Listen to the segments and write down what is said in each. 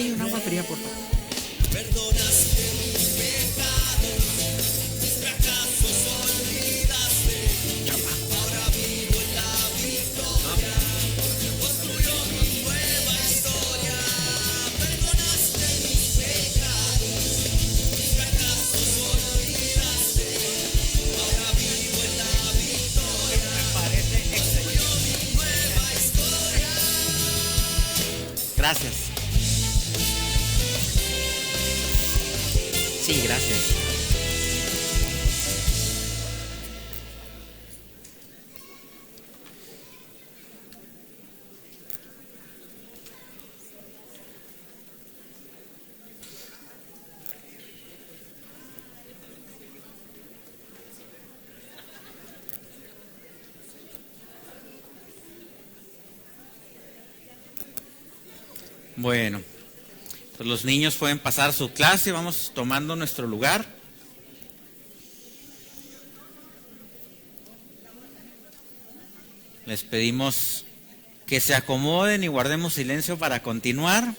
Sí, un agua fría, por favor. Gracias. Sí, gracias. Bueno, pues los niños pueden pasar a su clase, vamos tomando nuestro lugar. Les pedimos que se acomoden y guardemos silencio para continuar.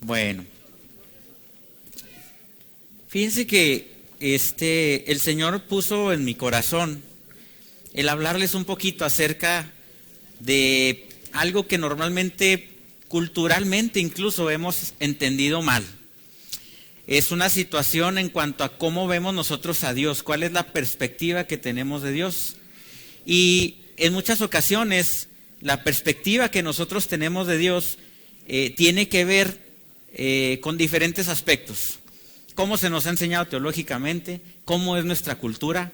Bueno, fíjense que el Señor puso en mi corazón el hablarles un poquito acerca de algo que normalmente, culturalmente incluso, hemos entendido mal. Es una situación en cuanto a cómo vemos nosotros a Dios, cuál es la perspectiva que tenemos de Dios. Y en muchas ocasiones la perspectiva que nosotros tenemos de Dios tiene que ver con diferentes aspectos. Cómo se nos ha enseñado teológicamente, cómo es nuestra cultura,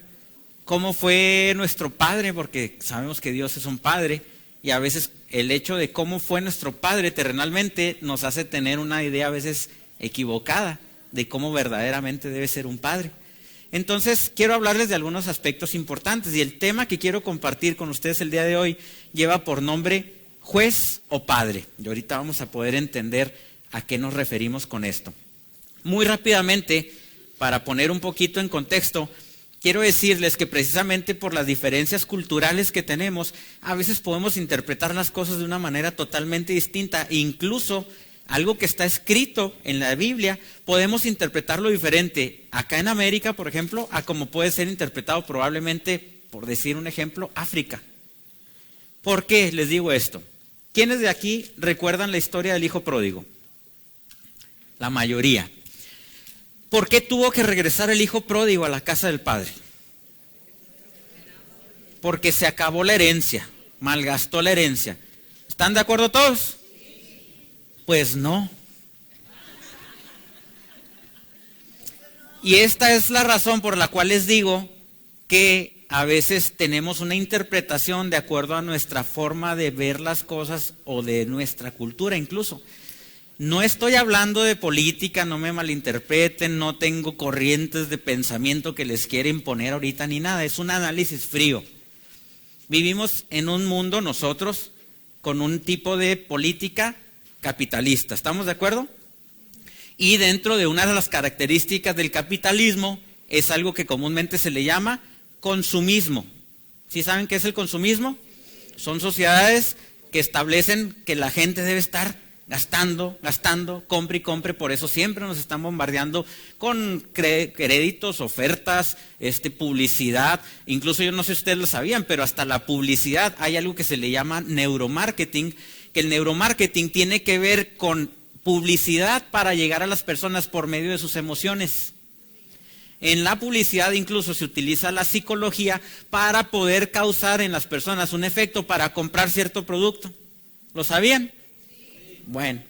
cómo fue nuestro padre, porque sabemos que Dios es un padre, y a veces el hecho de cómo fue nuestro padre terrenalmente nos hace tener una idea a veces equivocada de cómo verdaderamente debe ser un padre. Entonces quiero hablarles de algunos aspectos importantes, y el tema que quiero compartir con ustedes el día de hoy lleva por nombre juez o padre. Y ahorita vamos a poder entender a qué nos referimos con esto. Muy rápidamente, para poner un poquito en contexto, quiero decirles que precisamente por las diferencias culturales que tenemos, a veces podemos interpretar las cosas de una manera totalmente distinta. Incluso algo que está escrito en la Biblia, podemos interpretarlo diferente acá en América, por ejemplo, a como puede ser interpretado probablemente, por decir un ejemplo, África. ¿Por qué les digo esto? ¿Quiénes de aquí recuerdan la historia del hijo pródigo? La mayoría. ¿Por qué tuvo que regresar el hijo pródigo a la casa del padre? Porque se acabó la herencia, malgastó la herencia. ¿Están de acuerdo todos? Pues no. Y esta es la razón por la cual les digo que a veces tenemos una interpretación de acuerdo a nuestra forma de ver las cosas o de nuestra cultura incluso. No estoy hablando de política, no me malinterpreten, no tengo corrientes de pensamiento que les quiera imponer ahorita ni nada, es un análisis frío. Vivimos en un mundo nosotros con un tipo de política capitalista, ¿estamos de acuerdo? Y dentro de una de las características del capitalismo es algo que comúnmente se le llama consumismo. ¿Sí saben qué es el consumismo? Son sociedades que establecen que la gente debe estar gastando, compre y compre, por eso siempre nos están bombardeando con créditos, ofertas, publicidad. Incluso yo no sé si ustedes lo sabían, pero hasta la publicidad hay algo que se le llama neuromarketing, que el neuromarketing tiene que ver con publicidad para llegar a las personas por medio de sus emociones. En la publicidad incluso se utiliza la psicología para poder causar en las personas un efecto para comprar cierto producto. ¿Lo sabían? Bueno,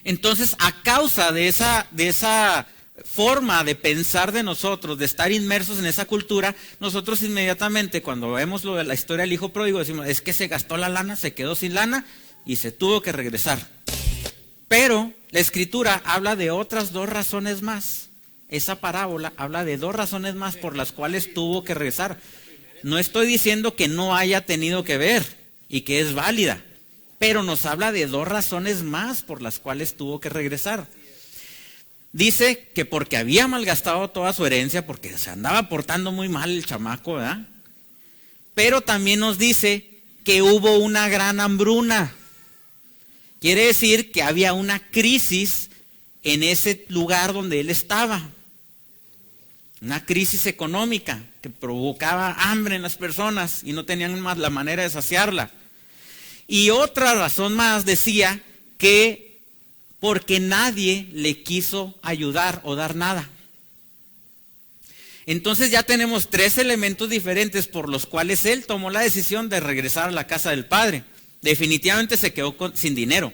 entonces a causa de esa forma de pensar de nosotros, de estar inmersos en esa cultura, nosotros inmediatamente cuando vemos lo de la historia del hijo pródigo decimos, es que se gastó la lana, se quedó sin lana y se tuvo que regresar. Pero la Escritura habla de otras dos razones más. Esa parábola habla de dos razones más por las cuales tuvo que regresar. No estoy diciendo que no haya tenido que ver y que es válida, pero nos habla de dos razones más por las cuales tuvo que regresar. Dice que porque había malgastado toda su herencia, porque se andaba portando muy mal el chamaco, ¿verdad? Pero también nos dice que hubo una gran hambruna. Quiere decir que había una crisis en ese lugar donde él estaba. Una crisis económica que provocaba hambre en las personas y no tenían más la manera de saciarla. Y otra razón más decía que porque nadie le quiso ayudar o dar nada. Entonces ya tenemos 3 elementos diferentes por los cuales él tomó la decisión de regresar a la casa del padre. Definitivamente se quedó sin dinero.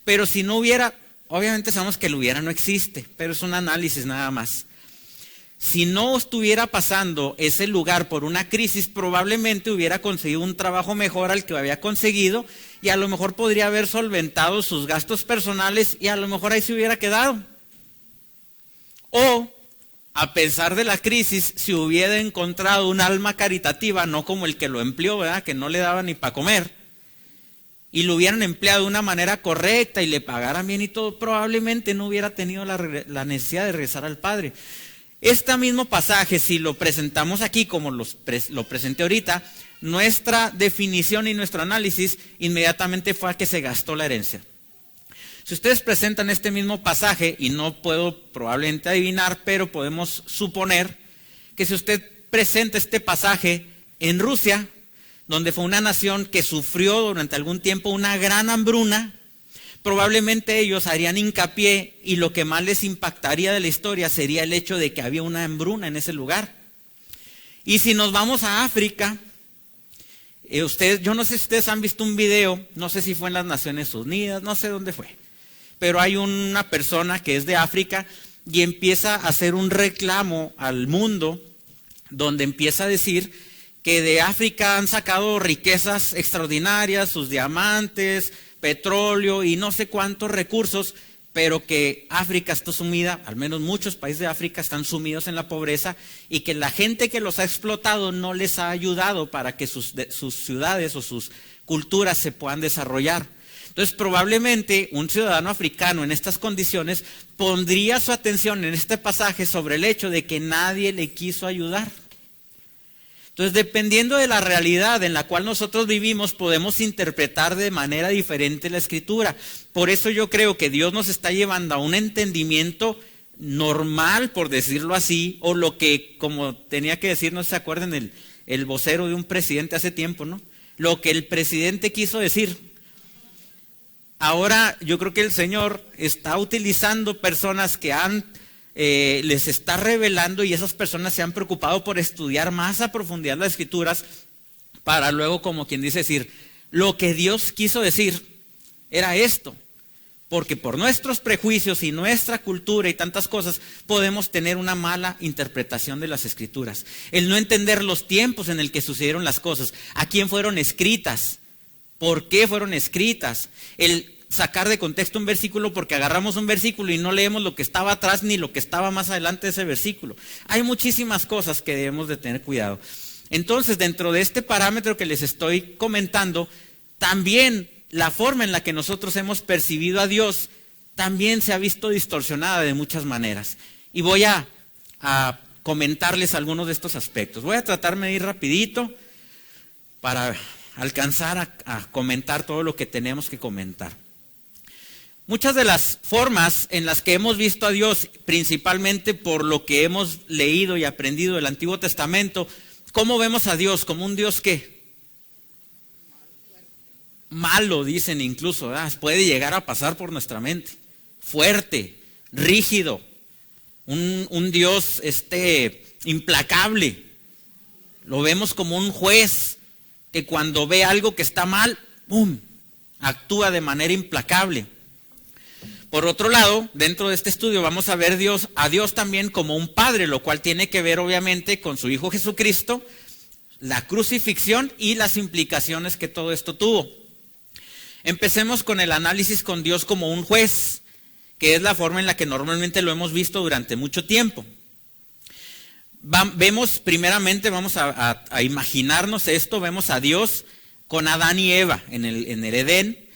Pero si no hubiera, obviamente sabemos que el hubiera no existe, pero es un análisis nada más. Si no estuviera pasando ese lugar por una crisis, probablemente hubiera conseguido un trabajo mejor al que había conseguido y a lo mejor podría haber solventado sus gastos personales y a lo mejor ahí se hubiera quedado. O, a pesar de la crisis, si hubiera encontrado un alma caritativa, no como el que lo empleó, ¿verdad?, que no le daba ni para comer, y lo hubieran empleado de una manera correcta y le pagaran bien y todo, probablemente no hubiera tenido la necesidad de regresar al Padre. Este mismo pasaje, si lo presentamos aquí como lo presenté ahorita, nuestra definición y nuestro análisis inmediatamente fue a que se gastó la herencia. Si ustedes presentan este mismo pasaje, y no puedo probablemente adivinar, pero podemos suponer que si usted presenta este pasaje en Rusia, donde fue una nación que sufrió durante algún tiempo una gran hambruna, probablemente ellos harían hincapié y lo que más les impactaría de la historia sería el hecho de que había una hambruna en ese lugar. Y si nos vamos a África, yo no sé si ustedes han visto un video, no sé si fue en las Naciones Unidas, no sé dónde fue, pero hay una persona que es de África y empieza a hacer un reclamo al mundo donde empieza a decir que de África han sacado riquezas extraordinarias, sus diamantes, petróleo y no sé cuántos recursos, pero que África está sumida, al menos muchos países de África están sumidos en la pobreza y que la gente que los ha explotado no les ha ayudado para que sus ciudades o sus culturas se puedan desarrollar. Entonces probablemente un ciudadano africano en estas condiciones pondría su atención en este pasaje sobre el hecho de que nadie le quiso ayudar. Entonces, dependiendo de la realidad en la cual nosotros vivimos, podemos interpretar de manera diferente la Escritura. Por eso yo creo que Dios nos está llevando a un entendimiento normal, por decirlo así, o lo que, como tenía que decir, no se acuerdan, el vocero de un presidente hace tiempo, ¿no? Lo que el presidente quiso decir. Ahora yo creo que el Señor está utilizando personas que les está revelando y esas personas se han preocupado por estudiar más a profundidad las Escrituras para luego, como quien dice, decir, lo que Dios quiso decir era esto, porque por nuestros prejuicios y nuestra cultura y tantas cosas podemos tener una mala interpretación de las Escrituras, el no entender los tiempos en el que sucedieron las cosas, a quién fueron escritas, por qué fueron escritas, el sacar de contexto un versículo porque agarramos un versículo y no leemos lo que estaba atrás ni lo que estaba más adelante de ese versículo. Hay muchísimas cosas que debemos de tener cuidado. Entonces, dentro de este parámetro que les estoy comentando, también la forma en la que nosotros hemos percibido a Dios también se ha visto distorsionada de muchas maneras. Y voy a comentarles algunos de estos aspectos. Voy a tratarme de ir rapidito para alcanzar a comentar todo lo que tenemos que comentar. Muchas de las formas en las que hemos visto a Dios, principalmente por lo que hemos leído y aprendido del Antiguo Testamento, ¿cómo vemos a Dios? Como un Dios ¿qué? Malo, dicen incluso, ¿verdad? Puede llegar a pasar por nuestra mente. Fuerte, rígido, un Dios implacable. Lo vemos como un juez que cuando ve algo que está mal, ¡pum!, actúa de manera implacable. Por otro lado, dentro de este estudio vamos a ver a Dios también como un padre, lo cual tiene que ver obviamente con su Hijo Jesucristo, la crucifixión y las implicaciones que todo esto tuvo. Empecemos con el análisis con Dios como un juez, que es la forma en la que normalmente lo hemos visto durante mucho tiempo. Primeramente vamos a imaginarnos esto, vemos a Dios con Adán y Eva en el Edén.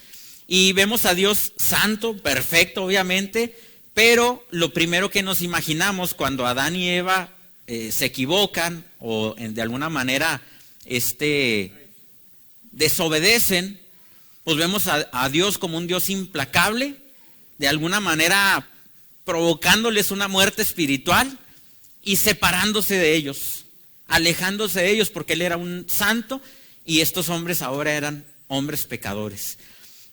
Y vemos a Dios santo, perfecto obviamente, pero lo primero que nos imaginamos cuando Adán y Eva se equivocan o de alguna manera desobedecen, pues vemos a Dios como un Dios implacable, de alguna manera provocándoles una muerte espiritual y separándose de ellos, alejándose de ellos porque Él era un santo y estos hombres ahora eran hombres pecadores.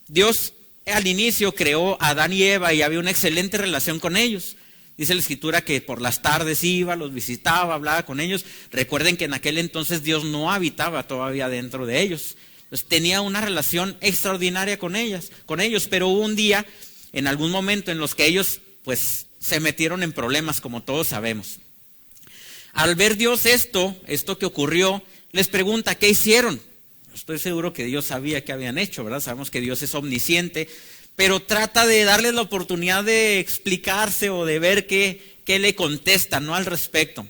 Dios al inicio creó a Adán y Eva y había una excelente relación con ellos. Dice la Escritura que por las tardes iba, los visitaba, hablaba con ellos. Recuerden que en aquel entonces Dios no habitaba todavía dentro de ellos. Entonces tenía una relación extraordinaria con ellos, pero hubo un día, en algún momento, en los que ellos pues se metieron en problemas, como todos sabemos. Al ver Dios esto que ocurrió, les pregunta, ¿qué hicieron? Estoy seguro que Dios sabía qué habían hecho, ¿verdad? Sabemos que Dios es omnisciente, pero trata de darles la oportunidad de explicarse o de ver qué le contestan, ¿no? Al respecto.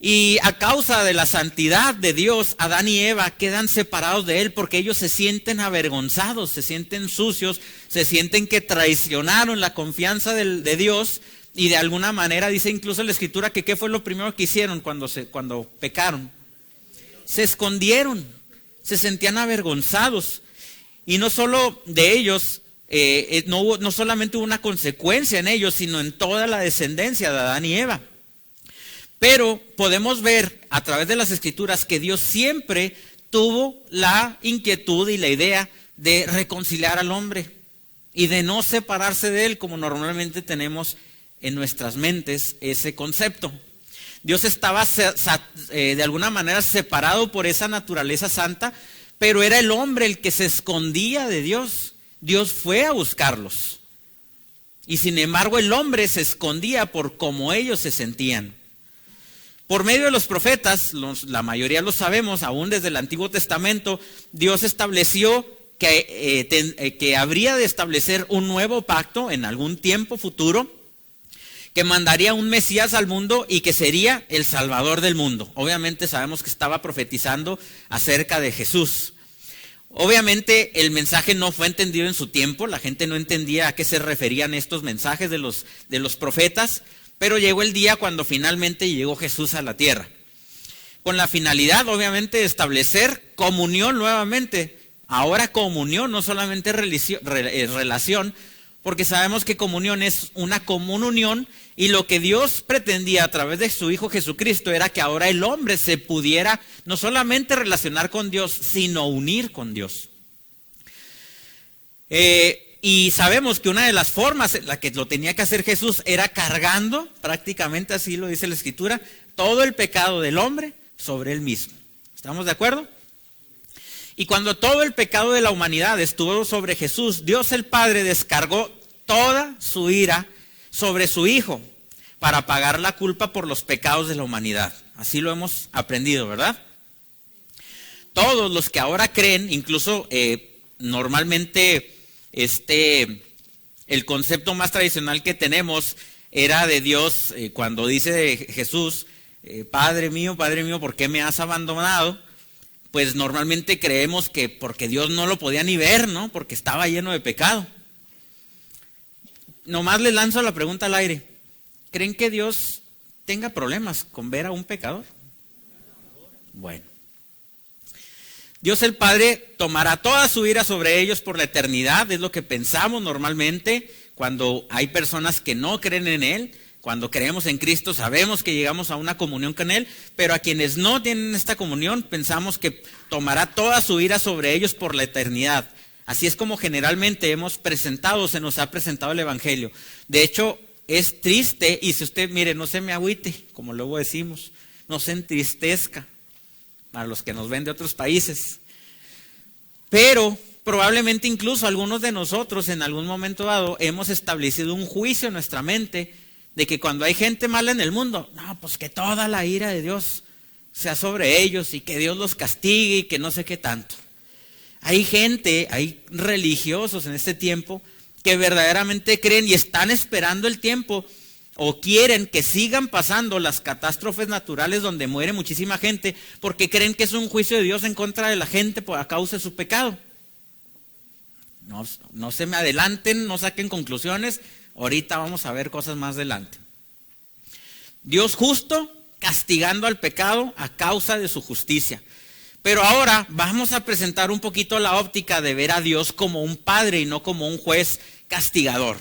Y a causa de la santidad de Dios, Adán y Eva quedan separados de Él porque ellos se sienten avergonzados, se sienten sucios, se sienten que traicionaron la confianza de Dios y de alguna manera dice incluso la Escritura que ¿qué fue lo primero que hicieron cuando pecaron? Se escondieron, se sentían avergonzados. Y no solo de ellos, no solamente hubo una consecuencia en ellos, sino en toda la descendencia de Adán y Eva. Pero podemos ver a través de las Escrituras que Dios siempre tuvo la inquietud y la idea de reconciliar al hombre y de no separarse de él como normalmente tenemos en nuestras mentes ese concepto. Dios estaba de alguna manera separado por esa naturaleza santa, pero era el hombre el que se escondía de Dios. Dios fue a buscarlos. Y sin embargo el hombre se escondía por cómo ellos se sentían. Por medio de los profetas, la mayoría lo sabemos, aún desde el Antiguo Testamento, Dios estableció que habría de establecer un nuevo pacto en algún tiempo futuro, que mandaría un Mesías al mundo y que sería el Salvador del mundo. Obviamente sabemos que estaba profetizando acerca de Jesús. Obviamente el mensaje no fue entendido en su tiempo, la gente no entendía a qué se referían estos mensajes de los profetas, pero llegó el día cuando finalmente llegó Jesús a la tierra. Con la finalidad, obviamente, de establecer comunión nuevamente. Ahora comunión, no solamente relación, porque sabemos que comunión es una común unión y lo que Dios pretendía a través de su Hijo Jesucristo era que ahora el hombre se pudiera no solamente relacionar con Dios, sino unir con Dios. Y sabemos que una de las formas en la que lo tenía que hacer Jesús era cargando, prácticamente así lo dice la Escritura, todo el pecado del hombre sobre él mismo. ¿Estamos de acuerdo? Y cuando todo el pecado de la humanidad estuvo sobre Jesús, Dios el Padre descargó toda su ira sobre su Hijo para pagar la culpa por los pecados de la humanidad. Así lo hemos aprendido, ¿verdad? Todos los que ahora creen, incluso normalmente el concepto más tradicional que tenemos era de Dios cuando dice de Jesús, Padre mío, ¿por qué me has abandonado? Pues normalmente creemos que porque Dios no lo podía ni ver, ¿no? Porque estaba lleno de pecado. Nomás les lanzo la pregunta al aire. ¿Creen que Dios tenga problemas con ver a un pecador? Bueno. Dios el Padre tomará toda su ira sobre ellos por la eternidad, es lo que pensamos normalmente cuando hay personas que no creen en Él. Cuando creemos en Cristo sabemos que llegamos a una comunión con Él, pero a quienes no tienen esta comunión pensamos que tomará toda su ira sobre ellos por la eternidad. Así es como generalmente se nos ha presentado el Evangelio. De hecho, es triste, y si usted, mire, no se me agüite, como luego decimos, no se entristezca, para los que nos ven de otros países. Pero probablemente incluso algunos de nosotros en algún momento dado hemos establecido un juicio en nuestra mente de que cuando hay gente mala en el mundo, no, pues que toda la ira de Dios sea sobre ellos y que Dios los castigue y que no sé qué tanto. Hay religiosos en este tiempo que verdaderamente creen y están esperando el tiempo o quieren que sigan pasando las catástrofes naturales donde muere muchísima gente porque creen que es un juicio de Dios en contra de la gente a causa de su pecado. No se me adelanten, no saquen conclusiones. Ahorita vamos a ver cosas más adelante. Dios justo castigando al pecado a causa de su justicia. Pero ahora vamos a presentar un poquito la óptica de ver a Dios como un padre y no como un juez castigador.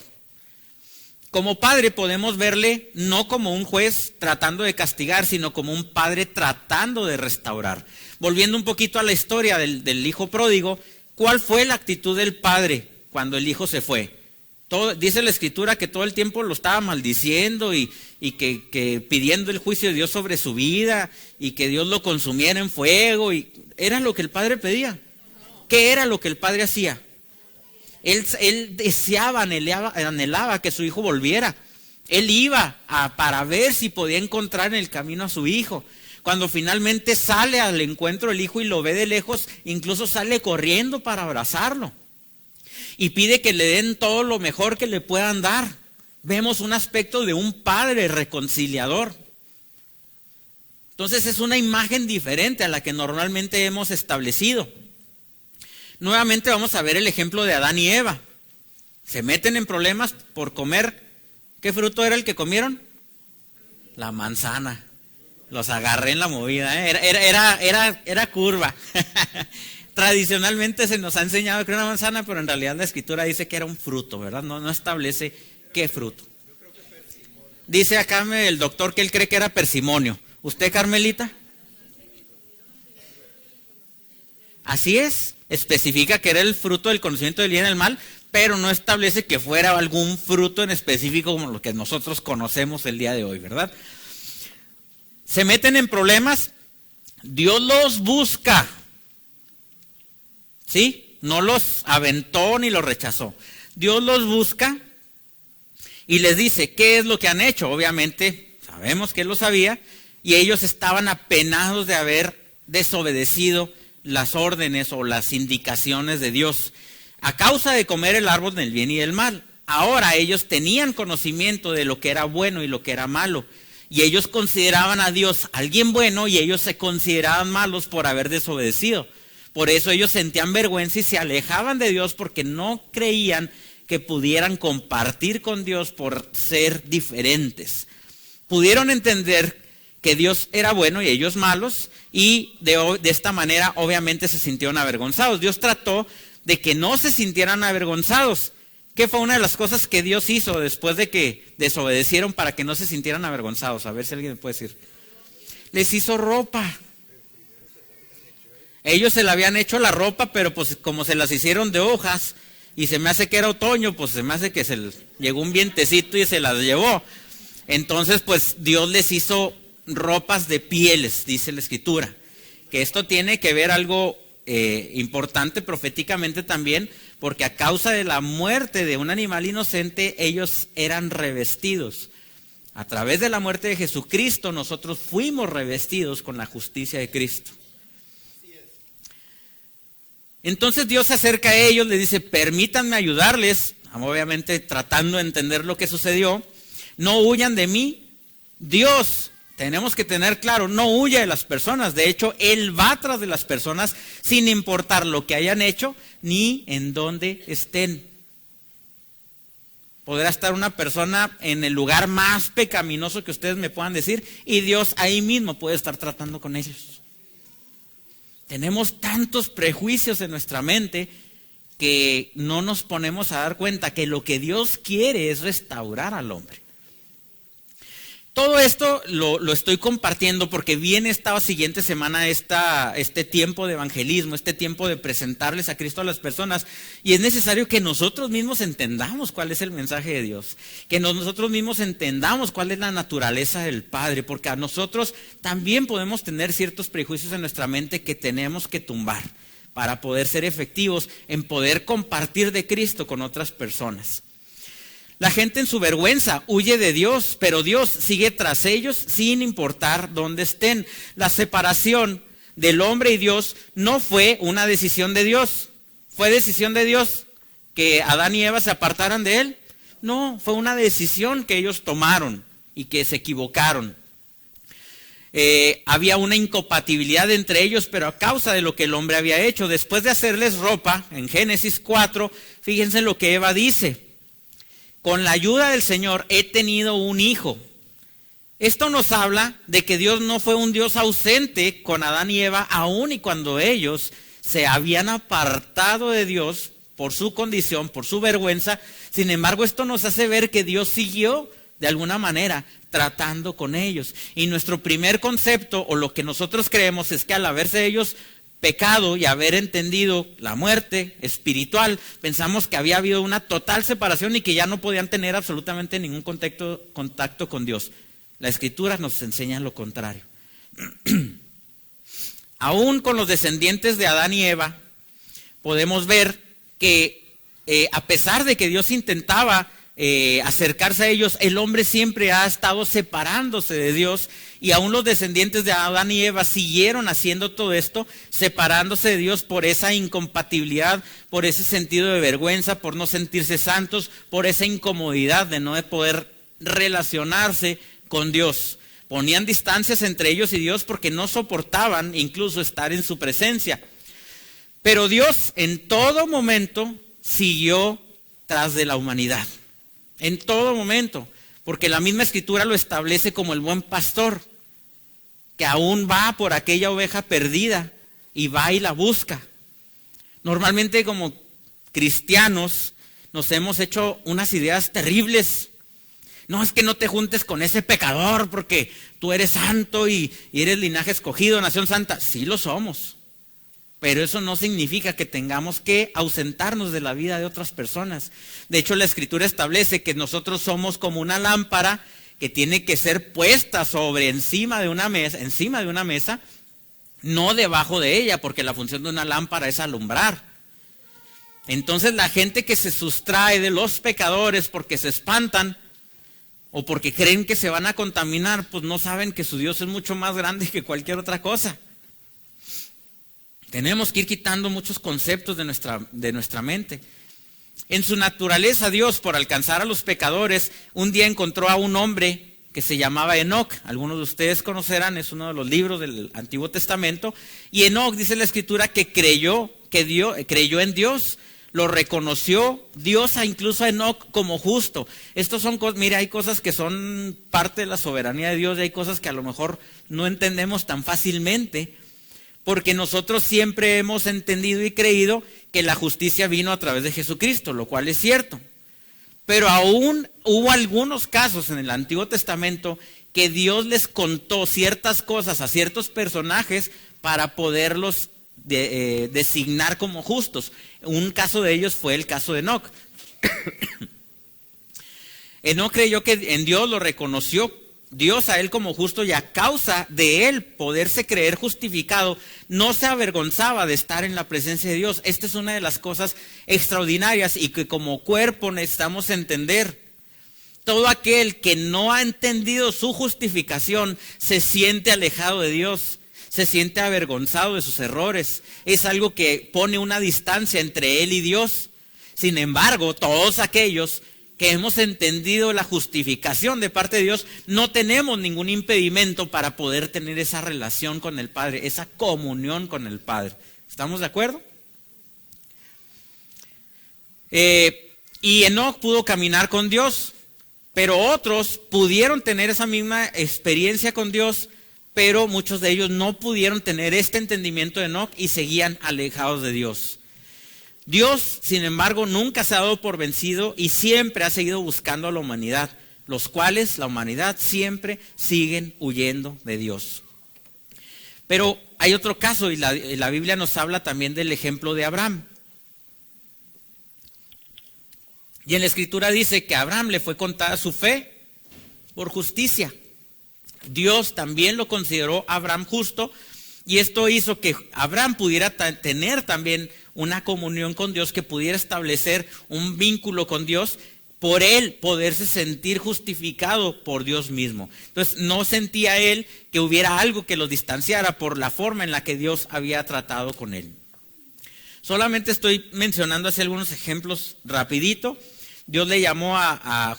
Como padre podemos verle no como un juez tratando de castigar, sino como un padre tratando de restaurar. Volviendo un poquito a la historia del hijo pródigo, ¿cuál fue la actitud del padre cuando el hijo se fue? Dice la escritura que todo el tiempo lo estaba maldiciendo y que pidiendo el juicio de Dios sobre su vida y que Dios lo consumiera en fuego. Y era lo que el padre pedía. ¿Qué era lo que el padre hacía? Él deseaba, anhelaba que su hijo volviera. Él iba para ver si podía encontrar en el camino a su hijo. Cuando finalmente sale al encuentro del hijo y lo ve de lejos, incluso sale corriendo para abrazarlo. Y pide que le den todo lo mejor que le puedan dar. Vemos un aspecto de un padre reconciliador. Entonces es una imagen diferente a la que normalmente hemos establecido. Nuevamente vamos a ver el ejemplo de Adán y Eva. Se meten en problemas por comer. ¿Qué fruto era el que comieron? La manzana. Los agarré en la movida, ¿eh? Era curva. Tradicionalmente se nos ha enseñado que era una manzana, pero en realidad la escritura dice que era un fruto, ¿verdad? No establece qué fruto. Dice acá el doctor que él cree que era persimonio. ¿Usted, Carmelita? Así es. Especifica que era el fruto del conocimiento del bien y del mal, pero no establece que fuera algún fruto en específico como lo que nosotros conocemos el día de hoy, ¿verdad? Se meten en problemas, Dios los busca, ¿sí? No los aventó ni los rechazó. Dios los busca y les dice, ¿qué es lo que han hecho? Obviamente, sabemos que Él lo sabía, y ellos estaban apenados de haber desobedecido las órdenes o las indicaciones de Dios a causa de comer el árbol del bien y del mal. Ahora ellos tenían conocimiento de lo que era bueno y lo que era malo. Y ellos consideraban a Dios alguien bueno y ellos se consideraban malos por haber desobedecido. Por eso ellos sentían vergüenza y se alejaban de Dios porque no creían que pudieran compartir con Dios por ser diferentes. Pudieron entender que Dios era bueno y ellos malos, y de esta manera obviamente se sintieron avergonzados. Dios trató de que no se sintieran avergonzados. ¿Qué fue una de las cosas que Dios hizo después de que desobedecieron para que no se sintieran avergonzados? A ver si alguien me puede decir. Les hizo ropa. Ellos se la habían hecho la ropa, pero pues como se las hicieron de hojas y se me hace que era otoño, pues se me hace que llegó un vientecito y se las llevó. Entonces pues Dios les hizo ropas de pieles, dice la escritura. Que esto tiene que ver algo importante proféticamente también, porque a causa de la muerte de un animal inocente, ellos eran revestidos. A través de la muerte de Jesucristo, nosotros fuimos revestidos con la justicia de Cristo. Entonces Dios se acerca a ellos, les dice, permítanme ayudarles, obviamente tratando de entender lo que sucedió. No huyan de mí. Dios, tenemos que tener claro, no huye de las personas. De hecho, Él va tras de las personas sin importar lo que hayan hecho ni en dónde estén. Podrá estar una persona en el lugar más pecaminoso que ustedes me puedan decir y Dios ahí mismo puede estar tratando con ellos. Tenemos tantos prejuicios en nuestra mente que no nos ponemos a dar cuenta que lo que Dios quiere es restaurar al hombre. Todo esto lo estoy compartiendo porque viene esta siguiente semana este tiempo de evangelismo, este tiempo de presentarles a Cristo a las personas, y es necesario que nosotros mismos entendamos cuál es el mensaje de Dios, que nosotros mismos entendamos cuál es la naturaleza del Padre, porque a nosotros también podemos tener ciertos prejuicios en nuestra mente que tenemos que tumbar para poder ser efectivos en poder compartir de Cristo con otras personas. La gente en su vergüenza huye de Dios, pero Dios sigue tras ellos sin importar dónde estén. La separación del hombre y Dios no fue una decisión de Dios. ¿Fue decisión de Dios que Adán y Eva se apartaran de Él? No, fue una decisión que ellos tomaron y que se equivocaron. Había una incompatibilidad entre ellos, pero a causa de lo que el hombre había hecho. Después de hacerles ropa, en Génesis 4, fíjense lo que Eva dice. Con la ayuda del Señor he tenido un hijo. Esto nos habla de que Dios no fue un Dios ausente con Adán y Eva, aun y cuando ellos se habían apartado de Dios por su condición, por su vergüenza. Sin embargo, esto nos hace ver que Dios siguió de alguna manera tratando con ellos. Y nuestro primer concepto, o lo que nosotros creemos, es que al haberse ellos pecado y haber entendido la muerte espiritual, pensamos que había habido una total separación y que ya no podían tener absolutamente ningún contacto con Dios. La Escritura nos enseña lo contrario. Aún con los descendientes de Adán y Eva, podemos ver que a pesar de que Dios intentaba acercarse a ellos, el hombre siempre ha estado separándose de Dios, y aún los descendientes de Adán y Eva siguieron haciendo todo esto, separándose de Dios por esa incompatibilidad, por ese sentido de vergüenza, por no sentirse santos, por esa incomodidad de no poder relacionarse con Dios. Ponían distancias entre ellos y Dios porque no soportaban incluso estar en su presencia. Pero Dios en todo momento siguió tras de la humanidad. En todo momento. Porque la misma Escritura lo establece como el buen pastor, que aún va por aquella oveja perdida y va y la busca. Normalmente como cristianos nos hemos hecho unas ideas terribles. No, es que no te juntes con ese pecador porque tú eres santo y eres linaje escogido, nación santa. Sí lo somos, pero eso no significa que tengamos que ausentarnos de la vida de otras personas. De hecho, la Escritura establece que nosotros somos como una lámpara que tiene que ser puesta encima de una mesa, no debajo de ella, porque la función de una lámpara es alumbrar. Entonces, la gente que se sustrae de los pecadores porque se espantan, o porque creen que se van a contaminar, pues no saben que su Dios es mucho más grande que cualquier otra cosa. Tenemos que ir quitando muchos conceptos de nuestra mente. En su naturaleza, Dios, por alcanzar a los pecadores, un día encontró a un hombre que se llamaba Enoc. Algunos de ustedes conocerán, es uno de los libros del Antiguo Testamento. Y Enoc, dice la Escritura, que creyó en Dios. Lo reconoció Dios incluso a Enoc como justo. Estos son cosas, mira, hay cosas que son parte de la soberanía de Dios y hay cosas que a lo mejor no entendemos tan fácilmente, porque nosotros siempre hemos entendido y creído que la justicia vino a través de Jesucristo, lo cual es cierto. Pero aún hubo algunos casos en el Antiguo Testamento que Dios les contó ciertas cosas a ciertos personajes para poderlos designar como justos. Un caso de ellos fue el caso de Enoc. Enoc creyó que en Dios, lo reconoció Dios a él como justo, y a causa de él poderse creer justificado, no se avergonzaba de estar en la presencia de Dios. Esta es una de las cosas extraordinarias y que como cuerpo necesitamos entender. Todo aquel que no ha entendido su justificación se siente alejado de Dios. Se siente avergonzado de sus errores. Es algo que pone una distancia entre él y Dios. Sin embargo, todos aquellos que hemos entendido la justificación de parte de Dios, no tenemos ningún impedimento para poder tener esa relación con el Padre, esa comunión con el Padre. ¿Estamos de acuerdo? Y Enoc pudo caminar con Dios, pero otros pudieron tener esa misma experiencia con Dios, pero muchos de ellos no pudieron tener este entendimiento de Enoc y seguían alejados de Dios. Dios, sin embargo, nunca se ha dado por vencido y siempre ha seguido buscando a la humanidad, los cuales la humanidad siempre siguen huyendo de Dios. Pero hay otro caso y la Biblia nos habla también del ejemplo de Abraham. Y en la Escritura dice que a Abraham le fue contada su fe por justicia. Dios también lo consideró a Abraham justo, y esto hizo que Abraham pudiera tener también una comunión con Dios, que pudiera establecer un vínculo con Dios, por él poderse sentir justificado por Dios mismo. Entonces no sentía él que hubiera algo que lo distanciara por la forma en la que Dios había tratado con él. Solamente estoy mencionando así algunos ejemplos rapidito. Dios le llamó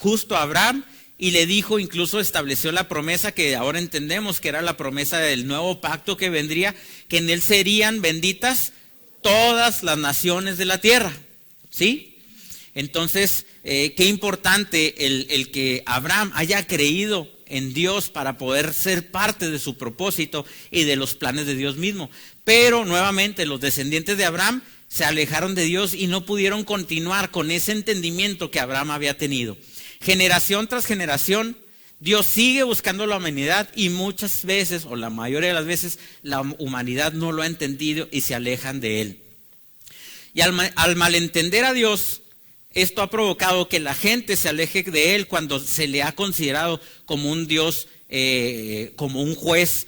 justo a Abraham y le dijo, incluso estableció la promesa que ahora entendemos que era la promesa del nuevo pacto que vendría, que en él serían benditas todas las naciones de la tierra. ¿Sí? Entonces, qué importante el que Abraham haya creído en Dios para poder ser parte de su propósito y de los planes de Dios mismo. Pero nuevamente los descendientes de Abraham se alejaron de Dios y no pudieron continuar con ese entendimiento que Abraham había tenido. Generación tras generación, Dios sigue buscando la humanidad y muchas veces, o la mayoría de las veces, la humanidad no lo ha entendido y se alejan de Él. Y al malentender a Dios, esto ha provocado que la gente se aleje de Él cuando se le ha considerado como un Dios, como un juez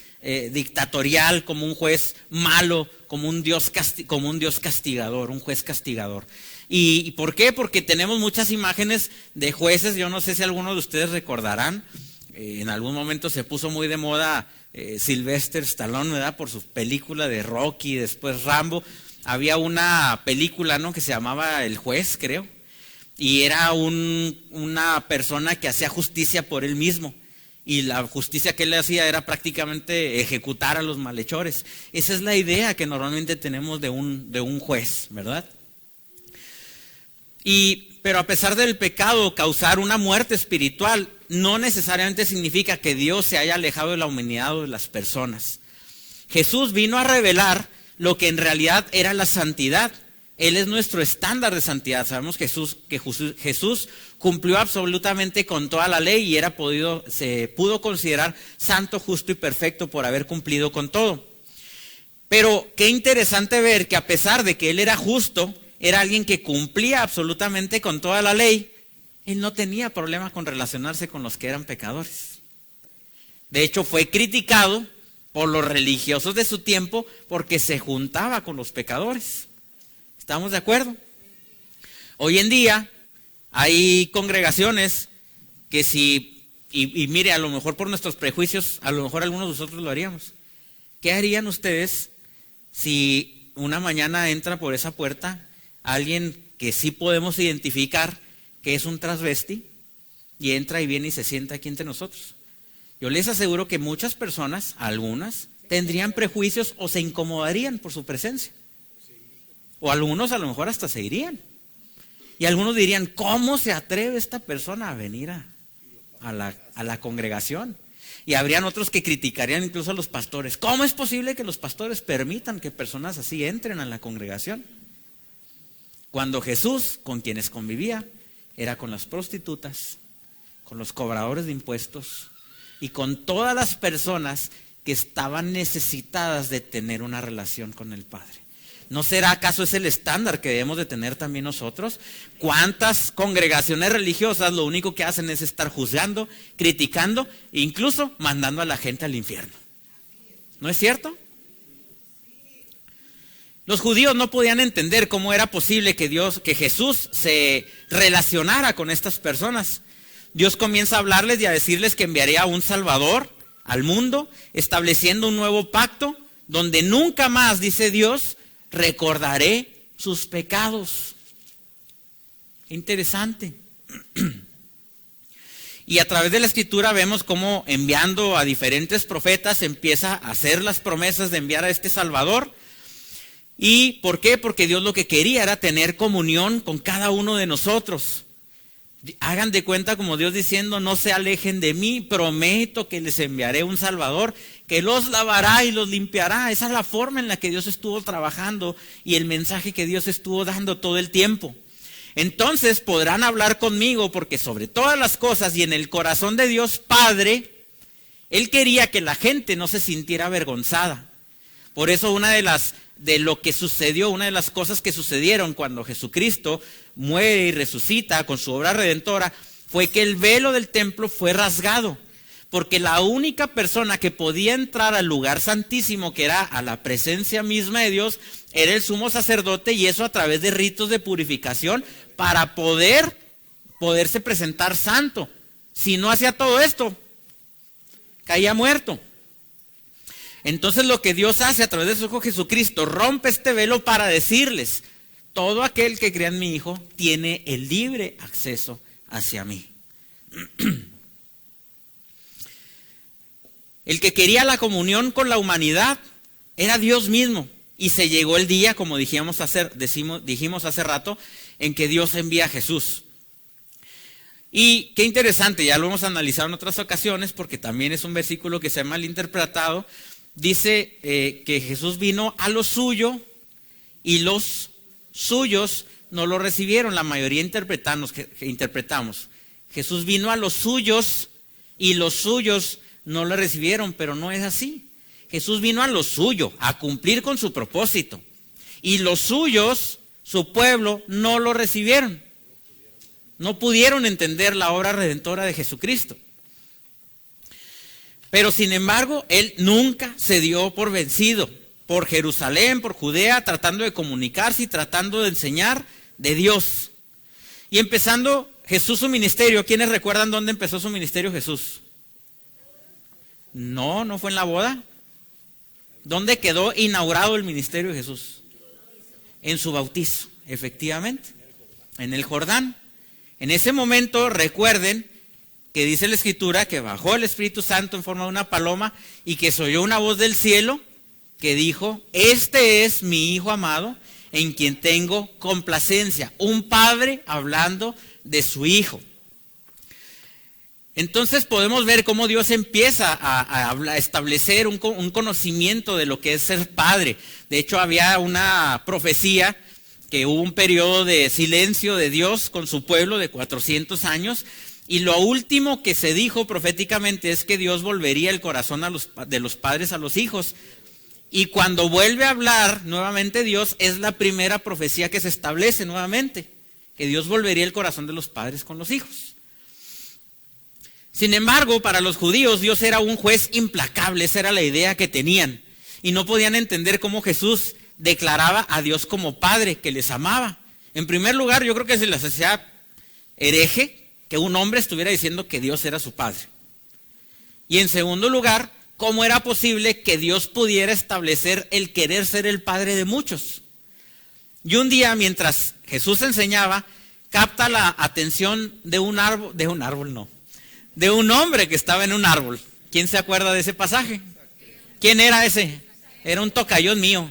dictatorial, como un juez malo, como un Dios castigador, un juez castigador. ¿Y por qué? Porque tenemos muchas imágenes de jueces. Yo no sé si algunos de ustedes recordarán, en algún momento se puso muy de moda Sylvester Stallone, ¿verdad? Por su película de Rocky, después Rambo. Había una película, ¿no?, que se llamaba El Juez, creo, y era una persona que hacía justicia por él mismo, y la justicia que él le hacía era prácticamente ejecutar a los malhechores. Esa es la idea que normalmente tenemos de un juez, ¿verdad? Pero a pesar del pecado causar una muerte espiritual, no necesariamente significa que Dios se haya alejado de la humanidad o de las personas. Jesús vino a revelar lo que en realidad era la santidad. Él es nuestro estándar de santidad. Sabemos que Jesús cumplió absolutamente con toda la ley y se pudo considerar santo, justo y perfecto por haber cumplido con todo. Pero qué interesante ver que a pesar de que Él era justo, era alguien que cumplía absolutamente con toda la ley, Él no tenía problema con relacionarse con los que eran pecadores. De hecho, fue criticado por los religiosos de su tiempo porque se juntaba con los pecadores. ¿Estamos de acuerdo? Hoy en día hay congregaciones que y mire, a lo mejor por nuestros prejuicios, a lo mejor algunos de nosotros lo haríamos. ¿Qué harían ustedes si una mañana entra por esa puerta alguien que sí podemos identificar que es un transvesti y entra y viene y se sienta aquí entre nosotros? Yo les aseguro que muchas personas, algunas, tendrían prejuicios o se incomodarían por su presencia. O algunos a lo mejor hasta se irían. Y algunos dirían, ¿cómo se atreve esta persona a venir a la congregación? Y habrían otros que criticarían incluso a los pastores. ¿Cómo es posible que los pastores permitan que personas así entren a la congregación? Cuando Jesús, con quienes convivía, era con las prostitutas, con los cobradores de impuestos y con todas las personas que estaban necesitadas de tener una relación con el Padre. ¿No será acaso ese el estándar que debemos de tener también nosotros? ¿Cuántas congregaciones religiosas lo único que hacen es estar juzgando, criticando e incluso mandando a la gente al infierno? ¿No es cierto? Los judíos no podían entender cómo era posible que Jesús se relacionara con estas personas. Dios comienza a hablarles y a decirles que enviaría a un Salvador al mundo, estableciendo un nuevo pacto donde nunca más, dice Dios, recordaré sus pecados. Interesante. Y a través de la Escritura vemos cómo enviando a diferentes profetas empieza a hacer las promesas de enviar a este Salvador. ¿Y por qué? Porque Dios lo que quería era tener comunión con cada uno de nosotros. Hagan de cuenta como Dios diciendo, no se alejen de mí, prometo que les enviaré un Salvador que los lavará y los limpiará. Esa es la forma en la que Dios estuvo trabajando y el mensaje que Dios estuvo dando todo el tiempo. Entonces podrán hablar conmigo porque sobre todas las cosas y en el corazón de Dios Padre, Él quería que la gente no se sintiera avergonzada. Por eso una de las cosas que sucedieron cuando Jesucristo muere y resucita con su obra redentora fue que el velo del templo fue rasgado, porque la única persona que podía entrar al lugar santísimo, que era a la presencia misma de Dios, era el sumo sacerdote, y eso a través de ritos de purificación para poderse presentar santo. Si no hacía todo esto, caía muerto. Entonces lo que Dios hace a través de su Hijo Jesucristo, rompe este velo para decirles, todo aquel que crea en mi Hijo tiene el libre acceso hacia mí. El que quería la comunión con la humanidad era Dios mismo. Y se llegó el día, como dijimos hace rato, en que Dios envía a Jesús. Y qué interesante, ya lo hemos analizado en otras ocasiones porque también es un versículo que se ha malinterpretado. Dice que Jesús vino a lo suyo y los suyos no lo recibieron. La mayoría interpretamos. Jesús vino a los suyos y los suyos no lo recibieron, pero no es así. Jesús vino a lo suyo, a cumplir con su propósito. Y los suyos, su pueblo, no lo recibieron. No pudieron entender la obra redentora de Jesucristo. Pero sin embargo, Él nunca se dio por vencido. Por Jerusalén, por Judea, tratando de comunicarse y tratando de enseñar de Dios. Y empezando Jesús su ministerio. ¿Quiénes recuerdan dónde empezó su ministerio Jesús? No fue en la boda. ¿Dónde quedó inaugurado el ministerio de Jesús? En su bautizo, efectivamente. En el Jordán. En ese momento, recuerden que dice la Escritura que bajó el Espíritu Santo en forma de una paloma y que se oyó una voz del cielo que dijo: este es mi Hijo amado en quien tengo complacencia. Un padre hablando de su Hijo. Entonces podemos ver cómo Dios empieza a establecer un conocimiento de lo que es ser padre. De hecho, había una profecía que hubo un periodo de silencio de Dios con su pueblo de 400 años. Y lo último que se dijo proféticamente es que Dios volvería el corazón de los padres a los hijos. Y cuando vuelve a hablar nuevamente Dios, es la primera profecía que se establece nuevamente, que Dios volvería el corazón de los padres con los hijos. Sin embargo, para los judíos Dios era un juez implacable, esa era la idea que tenían. Y no podían entender cómo Jesús declaraba a Dios como Padre, que les amaba. En primer lugar, yo creo que se les hacía hereje que un hombre estuviera diciendo que Dios era su Padre. Y en segundo lugar, ¿cómo era posible que Dios pudiera establecer el querer ser el Padre de muchos? Y un día, mientras Jesús enseñaba, capta la atención de un hombre que estaba en un árbol. ¿Quién se acuerda de ese pasaje? ¿Quién era ese? Era un tocayón mío.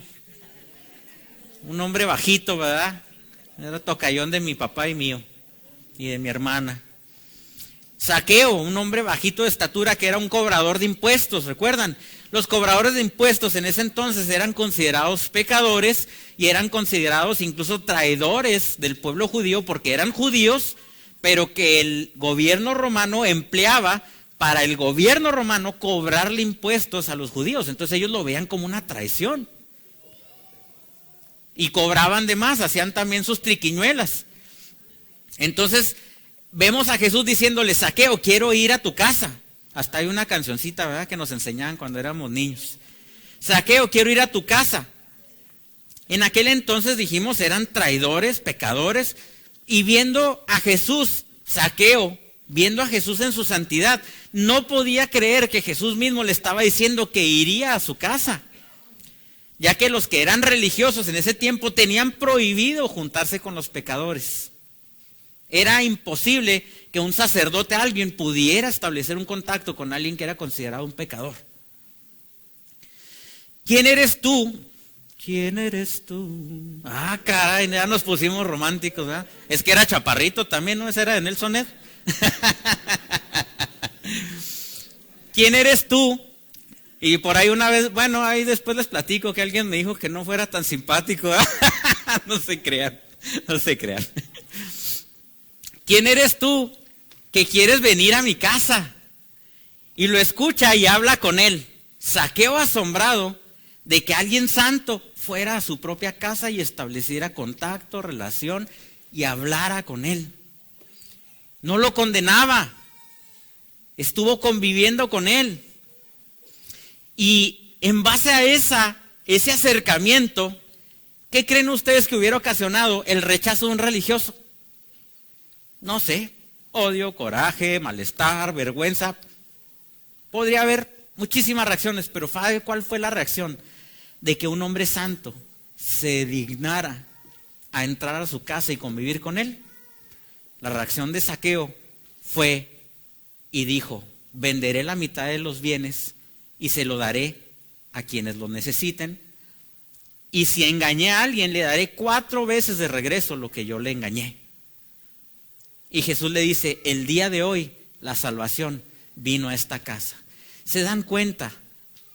Un hombre bajito, ¿verdad? Era tocayón de mi papá y mío, y de mi hermana. Zaqueo, un hombre bajito de estatura que era un cobrador de impuestos, ¿recuerdan? Los cobradores de impuestos en ese entonces eran considerados pecadores y eran considerados incluso traidores del pueblo judío porque eran judíos, pero que el gobierno romano empleaba para el gobierno romano cobrarle impuestos a los judíos. Entonces ellos lo veían como una traición. Y cobraban de más, hacían también sus triquiñuelas. Entonces vemos a Jesús diciéndole: Zaqueo, quiero ir a tu casa. Hasta hay una cancioncita, ¿verdad?, que nos enseñaban cuando éramos niños. Zaqueo, quiero ir a tu casa. En aquel entonces dijimos eran traidores, pecadores. Y viendo a Jesús, Zaqueo, viendo a Jesús en su santidad, no podía creer que Jesús mismo le estaba diciendo que iría a su casa. Ya que los que eran religiosos en ese tiempo tenían prohibido juntarse con los pecadores. Era imposible que un sacerdote, alguien, pudiera establecer un contacto con alguien que era considerado un pecador. ¿Quién eres tú? ¿Quién eres tú? Ah, caray, ya nos pusimos románticos, ¿verdad? Es que era chaparrito también, ¿no? Ese era de Nelson Ned. ¿Quién eres tú? Y por ahí una vez, bueno, ahí después les platico que alguien me dijo que no fuera tan simpático. No se crean, no se crean. ¿Quién eres tú que quieres venir a mi casa? Y lo escucha y habla con él. Zaqueo, asombrado de que alguien santo fuera a su propia casa y estableciera contacto, relación y hablara con él. No lo condenaba, estuvo conviviendo con él. Y en base a ese acercamiento, ¿qué creen ustedes que hubiera ocasionado el rechazo de un religioso? No sé, odio, coraje, malestar, vergüenza. Podría haber muchísimas reacciones, pero ¿sabe cuál fue la reacción? De que un hombre santo se dignara a entrar a su casa y convivir con él. La reacción de Zaqueo fue y dijo: venderé la mitad de los bienes y se lo daré a quienes lo necesiten. Y si engañé a alguien, le daré 4 veces de regreso lo que yo le engañé. Y Jesús le dice, el día de hoy la salvación vino a esta casa. ¿Se dan cuenta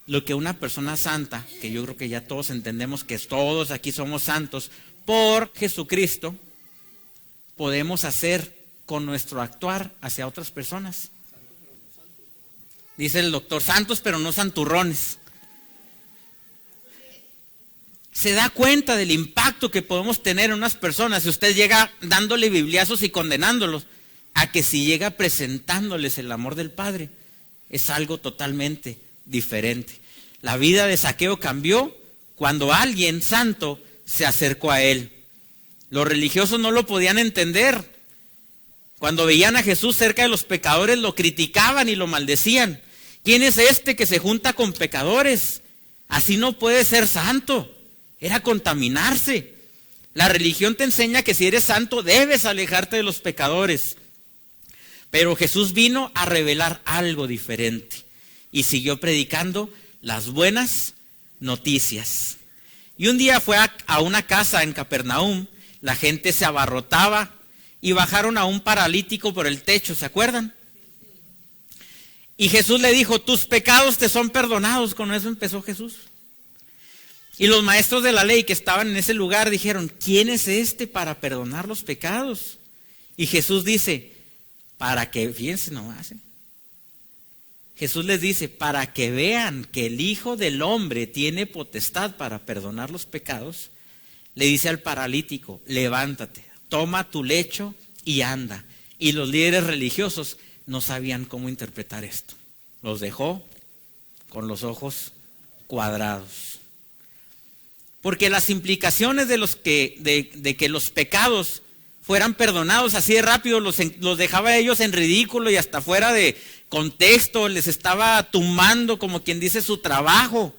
lo que una persona santa, que yo creo que ya todos entendemos que todos aquí somos santos, por Jesucristo, podemos hacer con nuestro actuar hacia otras personas? Dice el doctor, santos pero no santurrones. Se da cuenta del impacto que podemos tener en unas personas si usted llega dándole bibliazos y condenándolos, a que si llega presentándoles el amor del Padre. Es algo totalmente diferente. La vida de Zaqueo cambió cuando alguien santo se acercó a él. Los religiosos no lo podían entender. Cuando veían a Jesús cerca de los pecadores, lo criticaban y lo maldecían. ¿Quién es este que se junta con pecadores? Así no puede ser santo. Era contaminarse. La religión te enseña que si eres santo debes alejarte de los pecadores. Pero Jesús vino a revelar algo diferente y siguió predicando las buenas noticias. Y un día fue a una casa en Capernaum, la gente se abarrotaba y bajaron a un paralítico por el techo, ¿se acuerdan? Y Jesús le dijo, tus pecados te son perdonados. Con eso empezó Jesús. Y los maestros de la ley que estaban en ese lugar dijeron, ¿quién es este para perdonar los pecados? Y Jesús dice, para que, fíjense nomás, Jesús les dice, para que vean que el Hijo del Hombre tiene potestad para perdonar los pecados, le dice al paralítico, levántate, toma tu lecho y anda. Y los líderes religiosos no sabían cómo interpretar esto. Los dejó con los ojos cuadrados. Porque las implicaciones de que los pecados fueran perdonados así de rápido los dejaba a ellos en ridículo y hasta fuera de contexto, les estaba tumbando, como quien dice, su trabajo.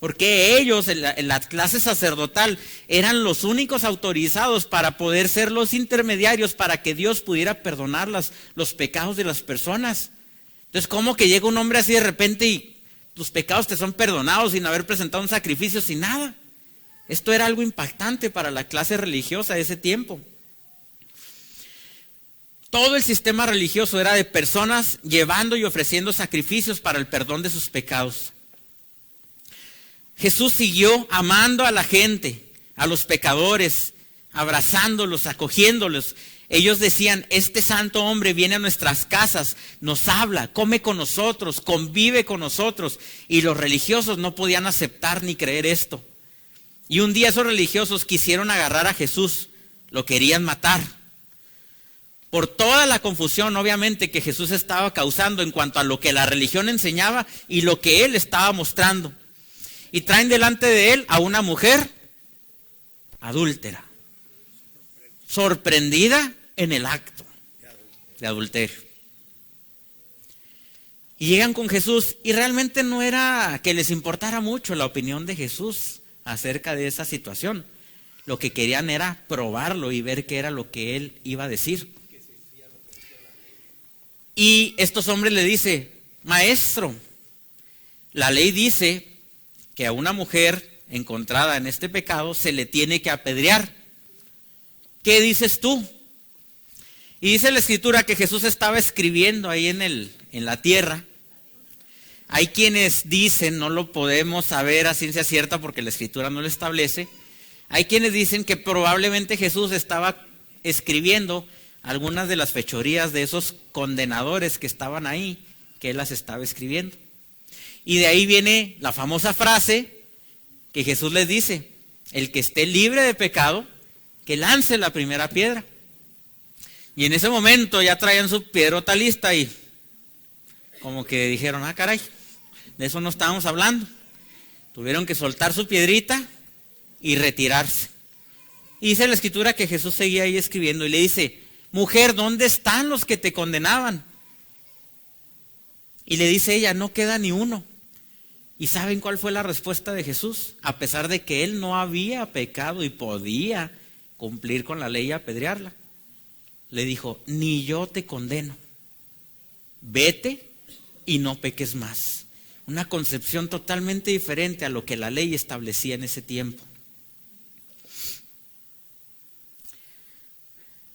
Porque ellos en la clase sacerdotal eran los únicos autorizados para poder ser los intermediarios para que Dios pudiera perdonar los pecados de las personas. Entonces, ¿cómo que llega un hombre así de repente y tus pecados te son perdonados sin haber presentado un sacrificio, sin nada? Esto era algo impactante para la clase religiosa de ese tiempo. Todo el sistema religioso era de personas llevando y ofreciendo sacrificios para el perdón de sus pecados. Jesús siguió amando a la gente, a los pecadores, abrazándolos, acogiéndolos. Ellos decían, este santo hombre viene a nuestras casas, nos habla, come con nosotros, convive con nosotros. Y los religiosos no podían aceptar ni creer esto. Y un día esos religiosos quisieron agarrar a Jesús, lo querían matar. Por toda la confusión, obviamente, que Jesús estaba causando en cuanto a lo que la religión enseñaba y lo que él estaba mostrando. Y traen delante de él a una mujer adúltera, sorprendida en el acto de adulterio. Y llegan con Jesús y realmente no era que les importara mucho la opinión de Jesús acerca de esa situación. Lo que querían era probarlo y ver qué era lo que él iba a decir. Y estos hombres le dicen, maestro, la ley dice que a una mujer encontrada en este pecado se le tiene que apedrear. ¿Qué dices tú? Y dice la escritura que Jesús estaba escribiendo ahí en la tierra. Hay quienes dicen, no lo podemos saber a ciencia cierta porque la escritura no lo establece. Hay quienes dicen que probablemente Jesús estaba escribiendo algunas de las fechorías de esos condenadores que estaban ahí, que él las estaba escribiendo. Y de ahí viene la famosa frase que Jesús les dice, el que esté libre de pecado, que lance la primera piedra. Y en ese momento ya traían su piedrota lista y como que dijeron, ah caray, de eso no estábamos hablando. Tuvieron que soltar su piedrita y retirarse. Y dice la escritura que Jesús seguía ahí escribiendo y le dice, mujer, ¿dónde están los que te condenaban? Y le dice ella, no queda ni uno. ¿Y saben cuál fue la respuesta de Jesús? A pesar de que él no había pecado y podía cumplir con la ley y apedrearla, le dijo, ni yo te condeno. Vete y no peques más. Una concepción totalmente diferente a lo que la ley establecía en ese tiempo.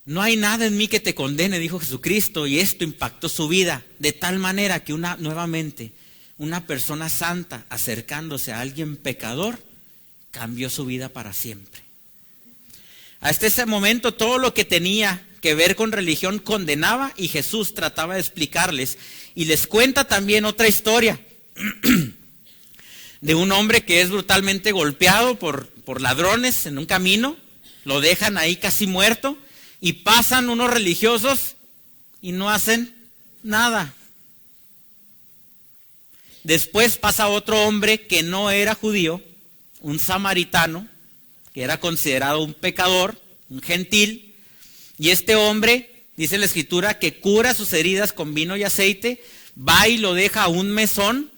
No hay nada en mí que te condene, dijo Jesucristo, y esto impactó su vida, de tal manera que nuevamente una persona santa acercándose a alguien pecador, cambió su vida para siempre. Hasta ese momento todo lo que tenía que ver con religión condenaba, y Jesús trataba de explicarles, y les cuenta también otra historia de un hombre que es brutalmente golpeado por ladrones en un camino, lo dejan ahí casi muerto, y pasan unos religiosos y no hacen nada. Después pasa otro hombre que no era judío, un samaritano, que era considerado un pecador, un gentil, y este hombre, dice la Escritura, que cura sus heridas con vino y aceite, va y lo deja a un mesón,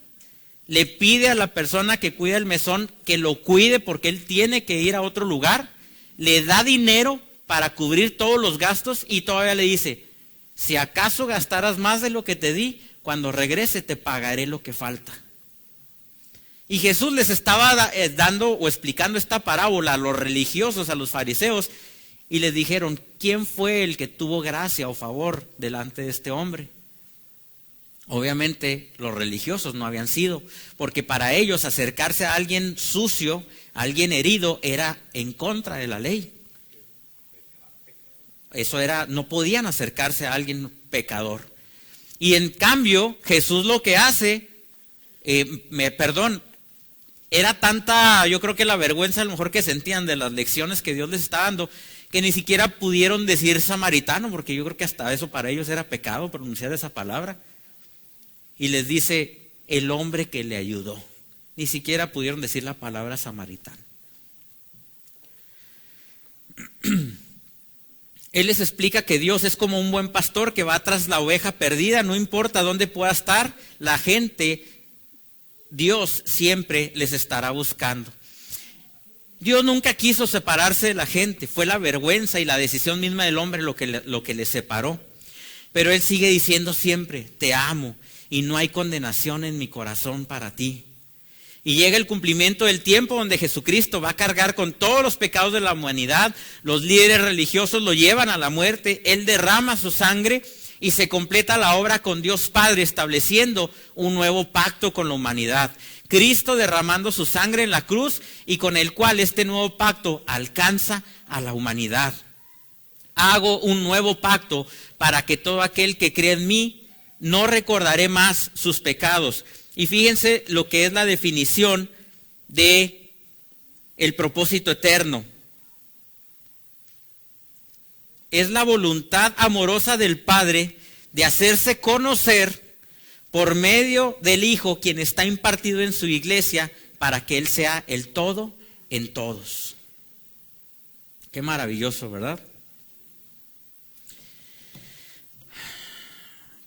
le pide a la persona que cuida el mesón que lo cuide porque él tiene que ir a otro lugar, le da dinero para cubrir todos los gastos y todavía le dice, si acaso gastaras más de lo que te di, cuando regrese te pagaré lo que falta. Y Jesús les estaba dando o explicando esta parábola a los religiosos, a los fariseos, y les dijeron, ¿quién fue el que tuvo gracia o favor delante de este hombre? Obviamente los religiosos no habían sido, porque para ellos acercarse a alguien sucio, a alguien herido, era en contra de la ley. Eso era, no podían acercarse a alguien pecador. Y en cambio, Jesús lo que hace, era tanta, yo creo que la vergüenza a lo mejor que sentían de las lecciones que Dios les está dando, que ni siquiera pudieron decir samaritano, porque yo creo que hasta eso para ellos era pecado pronunciar esa palabra. Y les dice, el hombre que le ayudó. Ni siquiera pudieron decir la palabra samaritano. Él les explica que Dios es como un buen pastor que va tras la oveja perdida, no importa dónde pueda estar, la gente, Dios siempre les estará buscando. Dios nunca quiso separarse de la gente, fue la vergüenza y la decisión misma del hombre lo que le separó. Pero Él sigue diciendo siempre, te amo y no hay condenación en mi corazón para ti. Y llega el cumplimiento del tiempo donde Jesucristo va a cargar con todos los pecados de la humanidad. Los líderes religiosos lo llevan a la muerte. Él derrama su sangre y se completa la obra con Dios Padre, estableciendo un nuevo pacto con la humanidad. Cristo derramando su sangre en la cruz y con el cual este nuevo pacto alcanza a la humanidad. Hago un nuevo pacto para que todo aquel que cree en mí no recordaré más sus pecados. Y fíjense lo que es la definición de el propósito eterno. Es la voluntad amorosa del Padre de hacerse conocer por medio del Hijo, quien está impartido en su iglesia, para que Él sea el todo en todos. Qué maravilloso, ¿verdad?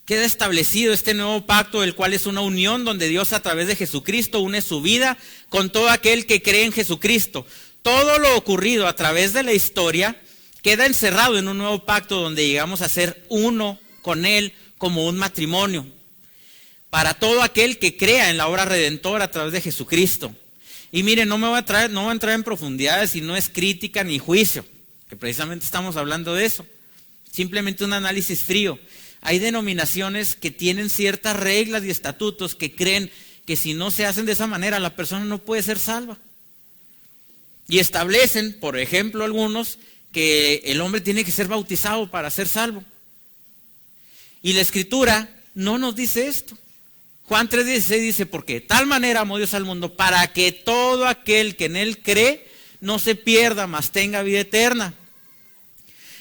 Queda establecido este nuevo pacto, el cual es una unión donde Dios a través de Jesucristo une su vida con todo aquel que cree en Jesucristo. Todo lo ocurrido a través de la historia queda encerrado en un nuevo pacto donde llegamos a ser uno con Él como un matrimonio. Para todo aquel que crea en la obra redentora a través de Jesucristo. Y miren, no voy a entrar en profundidades y no es crítica ni juicio, que precisamente estamos hablando de eso. Simplemente un análisis frío. Hay denominaciones que tienen ciertas reglas y estatutos que creen que si no se hacen de esa manera, la persona no puede ser salva. Y establecen, por ejemplo, algunos, que el hombre tiene que ser bautizado para ser salvo. Y la Escritura no nos dice esto. Juan 3:16 dice, porque de tal manera amó Dios al mundo, para que todo aquel que en Él cree no se pierda, mas tenga vida eterna.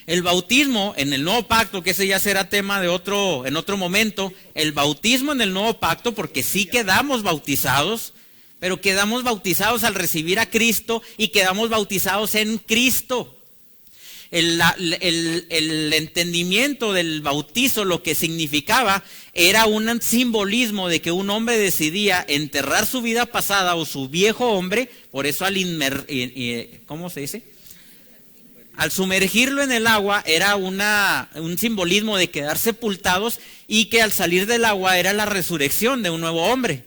El bautismo en el nuevo pacto, que ese ya será tema de en otro momento, el bautismo en el nuevo pacto, porque sí quedamos bautizados, pero quedamos bautizados al recibir a Cristo y quedamos bautizados en Cristo. El entendimiento del bautizo, lo que significaba, era un simbolismo de que un hombre decidía enterrar su vida pasada o su viejo hombre, por eso ¿cómo se dice? Al sumergirlo en el agua era un simbolismo de quedar sepultados y que al salir del agua era la resurrección de un nuevo hombre.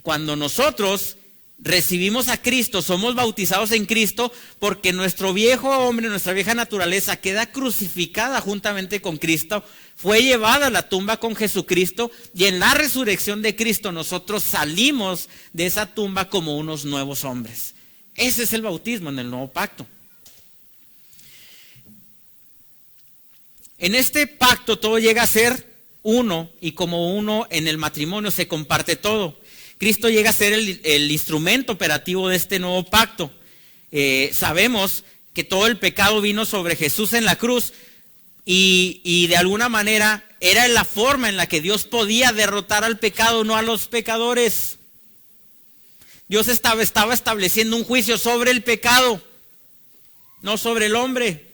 Cuando nosotros recibimos a Cristo, somos bautizados en Cristo, porque nuestro viejo hombre, nuestra vieja naturaleza queda crucificada juntamente con Cristo, fue llevada a la tumba con Jesucristo, y en la resurrección de Cristo nosotros salimos de esa tumba como unos nuevos hombres. Ese es el bautismo en el nuevo pacto. En este pacto todo llega a ser uno, y como uno en el matrimonio se comparte todo. Cristo llega a ser el instrumento operativo de este nuevo pacto. Sabemos que todo el pecado vino sobre Jesús en la cruz, y de alguna manera era la forma en la que Dios podía derrotar al pecado, no a los pecadores. Dios estaba estableciendo un juicio sobre el pecado, no sobre el hombre.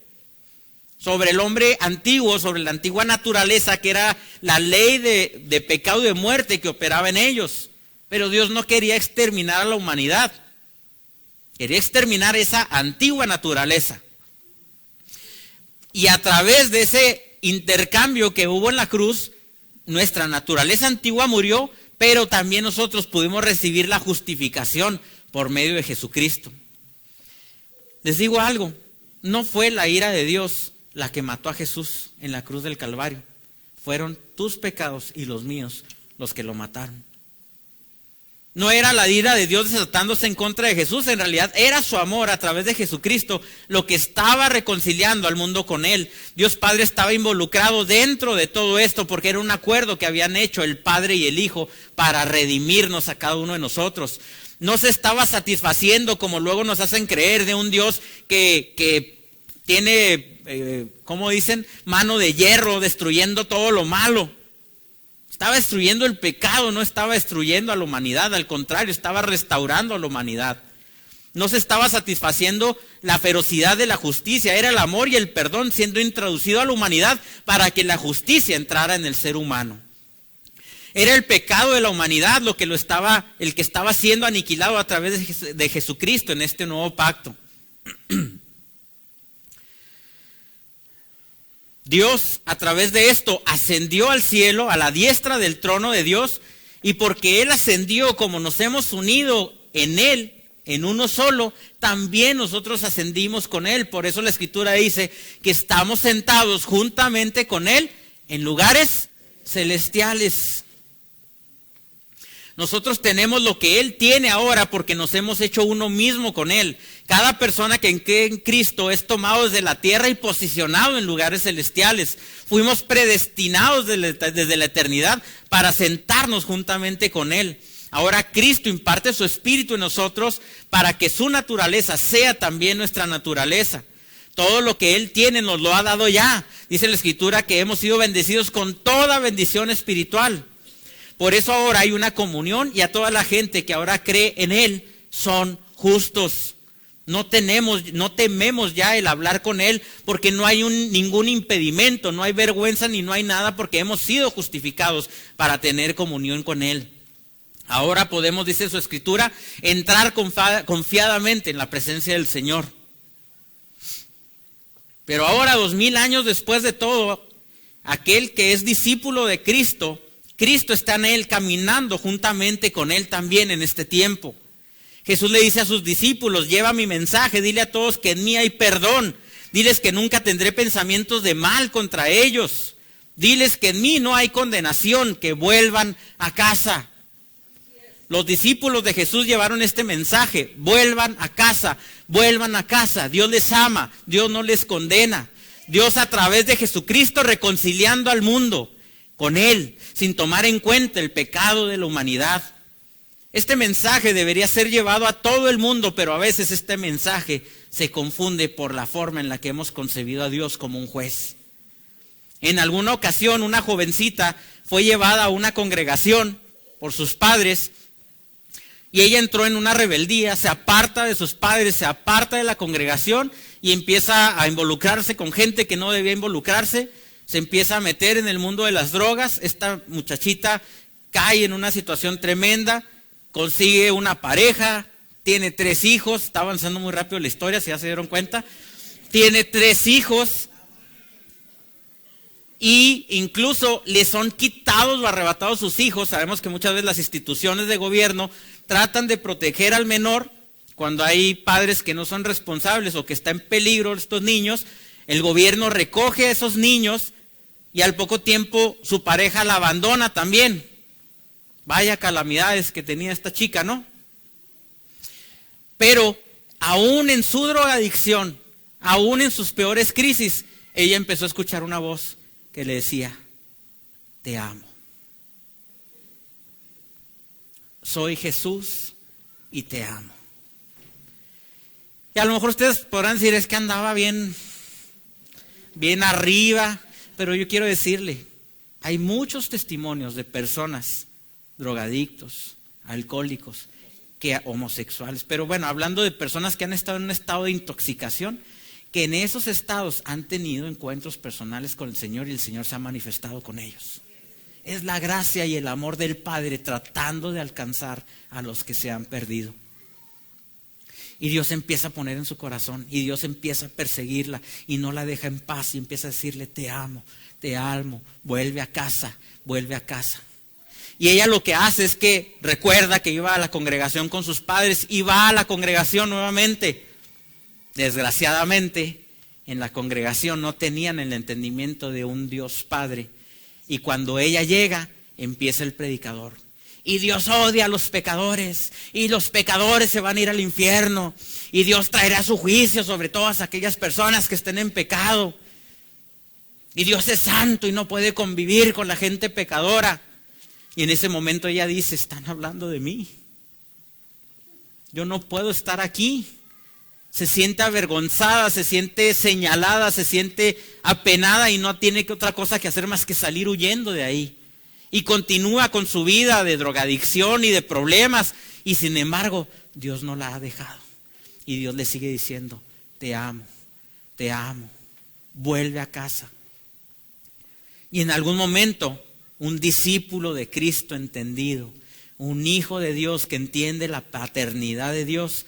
Sobre el hombre antiguo, sobre la antigua naturaleza, que era la ley de pecado y de muerte que operaba en ellos. Pero Dios no quería exterminar a la humanidad. Quería exterminar esa antigua naturaleza. Y a través de ese intercambio que hubo en la cruz, nuestra naturaleza antigua murió, pero también nosotros pudimos recibir la justificación por medio de Jesucristo. Les digo algo, no fue la ira de Dios la que mató a Jesús en la cruz del Calvario. Fueron tus pecados y los míos los que lo mataron. No era la ira de Dios desatándose en contra de Jesús, en realidad era su amor a través de Jesucristo lo que estaba reconciliando al mundo con Él. Dios Padre estaba involucrado dentro de todo esto porque era un acuerdo que habían hecho el Padre y el Hijo para redimirnos a cada uno de nosotros. No se estaba satisfaciendo, como luego nos hacen creer, de un Dios que tiene, ¿cómo dicen? Mano de hierro, destruyendo todo lo malo. Estaba destruyendo el pecado, no estaba destruyendo a la humanidad, al contrario, estaba restaurando a la humanidad. No se estaba satisfaciendo la ferocidad de la justicia, era el amor y el perdón siendo introducido a la humanidad para que la justicia entrara en el ser humano. Era el pecado de la humanidad el que estaba siendo aniquilado a través de Jesucristo en este nuevo pacto. Dios, a través de esto, ascendió al cielo, a la diestra del trono de Dios, y porque Él ascendió, como nos hemos unido en Él, en uno solo, también nosotros ascendimos con Él. Por eso la Escritura dice que estamos sentados juntamente con Él en lugares celestiales. Nosotros tenemos lo que Él tiene ahora porque nos hemos hecho uno mismo con Él. Cada persona que cree en Cristo es tomado desde la tierra y posicionado en lugares celestiales. Fuimos predestinados desde la eternidad para sentarnos juntamente con Él. Ahora Cristo imparte su Espíritu en nosotros para que su naturaleza sea también nuestra naturaleza. Todo lo que Él tiene nos lo ha dado ya. Dice la Escritura que hemos sido bendecidos con toda bendición espiritual. Por eso ahora hay una comunión y a toda la gente que ahora cree en Él son justos. No tememos ya el hablar con Él porque no hay ningún impedimento, no hay vergüenza ni no hay nada porque hemos sido justificados para tener comunión con Él. Ahora podemos, dice su Escritura, entrar confiadamente en la presencia del Señor. Pero ahora, 2000 años después de todo, aquel que es discípulo de Cristo, Cristo está en Él caminando juntamente con Él también en este tiempo. Jesús le dice a sus discípulos, lleva mi mensaje, dile a todos que en mí hay perdón. Diles que nunca tendré pensamientos de mal contra ellos. Diles que en mí no hay condenación, que vuelvan a casa. Los discípulos de Jesús llevaron este mensaje, vuelvan a casa, vuelvan a casa. Dios les ama, Dios no les condena. Dios a través de Jesucristo reconciliando al mundo con Él, sin tomar en cuenta el pecado de la humanidad. Este mensaje debería ser llevado a todo el mundo, pero a veces este mensaje se confunde por la forma en la que hemos concebido a Dios como un juez. En alguna ocasión una jovencita fue llevada a una congregación por sus padres y ella entró en una rebeldía, se aparta de sus padres, se aparta de la congregación y empieza a involucrarse con gente que no debía involucrarse. Se empieza a meter en el mundo de las drogas. Esta muchachita cae en una situación tremenda, consigue una pareja, tiene 3 hijos, está avanzando muy rápido la historia, si ya se dieron cuenta. Tiene 3 hijos y incluso le son quitados o arrebatados sus hijos. Sabemos que muchas veces las instituciones de gobierno tratan de proteger al menor. Cuando hay padres que no son responsables o que está en peligro estos niños, el gobierno recoge a esos niños y al poco tiempo su pareja la abandona también. Vaya calamidades que tenía esta chica, ¿no? Pero aún en su drogadicción, aún en sus peores crisis, ella empezó a escuchar una voz que le decía, te amo. Soy Jesús y te amo. Y a lo mejor ustedes podrán decir, es que andaba bien arriba, pero yo quiero decirle, hay muchos testimonios de personas, drogadictos, alcohólicos, homosexuales, pero bueno, hablando de personas que han estado en un estado de intoxicación, que en esos estados han tenido encuentros personales con el Señor y el Señor se ha manifestado con ellos. Es la gracia y el amor del Padre tratando de alcanzar a los que se han perdido. Y Dios empieza a poner en su corazón y Dios empieza a perseguirla y no la deja en paz y empieza a decirle, te amo, vuelve a casa, vuelve a casa. Y ella lo que hace es que recuerda que iba a la congregación con sus padres y va a la congregación nuevamente. Desgraciadamente, en la congregación no tenían el entendimiento de un Dios Padre. Y cuando ella llega, empieza el predicador. Y Dios odia a los pecadores, y los pecadores se van a ir al infierno, y Dios traerá su juicio sobre todas aquellas personas que estén en pecado. Y Dios es santo y no puede convivir con la gente pecadora. Y en ese momento ella dice, están hablando de mí. Yo no puedo estar aquí. Se siente avergonzada, se siente señalada, se siente apenada y no tiene otra cosa que hacer más que salir huyendo de ahí. Y continúa con su vida de drogadicción y de problemas. Y sin embargo, Dios no la ha dejado. Y Dios le sigue diciendo, te amo, vuelve a casa. Y en algún momento, un discípulo de Cristo entendido, un hijo de Dios que entiende la paternidad de Dios,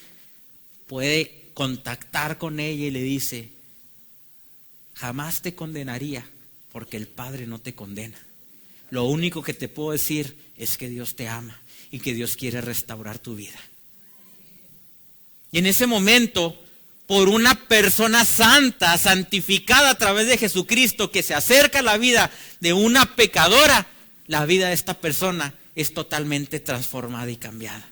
puede contactar con ella y le dice, jamás te condenaría porque el Padre no te condena. Lo único que te puedo decir es que Dios te ama y que Dios quiere restaurar tu vida. Y en ese momento, por una persona santa, santificada a través de Jesucristo, que se acerca a la vida de una pecadora, la vida de esta persona es totalmente transformada y cambiada.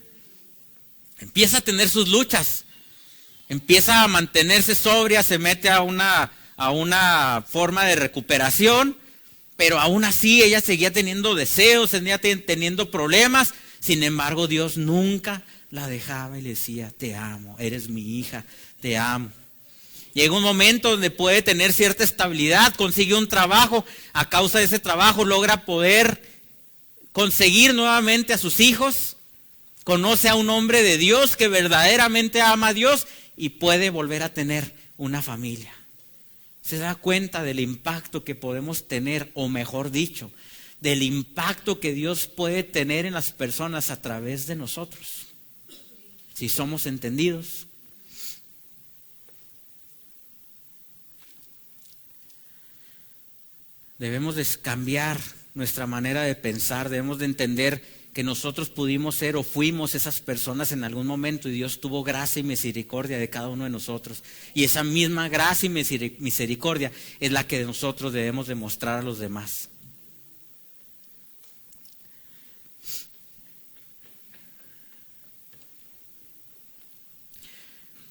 Empieza a tener sus luchas, empieza a mantenerse sobria, se mete a una forma de recuperación, pero aún así ella seguía teniendo deseos, seguía teniendo problemas. Sin embargo, Dios nunca la dejaba y le decía, te amo, eres mi hija, te amo. Llega un momento donde puede tener cierta estabilidad, consigue un trabajo, a causa de ese trabajo logra poder conseguir nuevamente a sus hijos, conoce a un hombre de Dios que verdaderamente ama a Dios y puede volver a tener una familia. Se da cuenta del impacto que podemos tener, o mejor dicho, del impacto que Dios puede tener en las personas a través de nosotros, si somos entendidos. Debemos de cambiar nuestra manera de pensar, debemos de entender que nosotros pudimos ser o fuimos esas personas en algún momento y Dios tuvo gracia y misericordia de cada uno de nosotros. Y esa misma gracia y misericordia es la que nosotros debemos demostrar a los demás.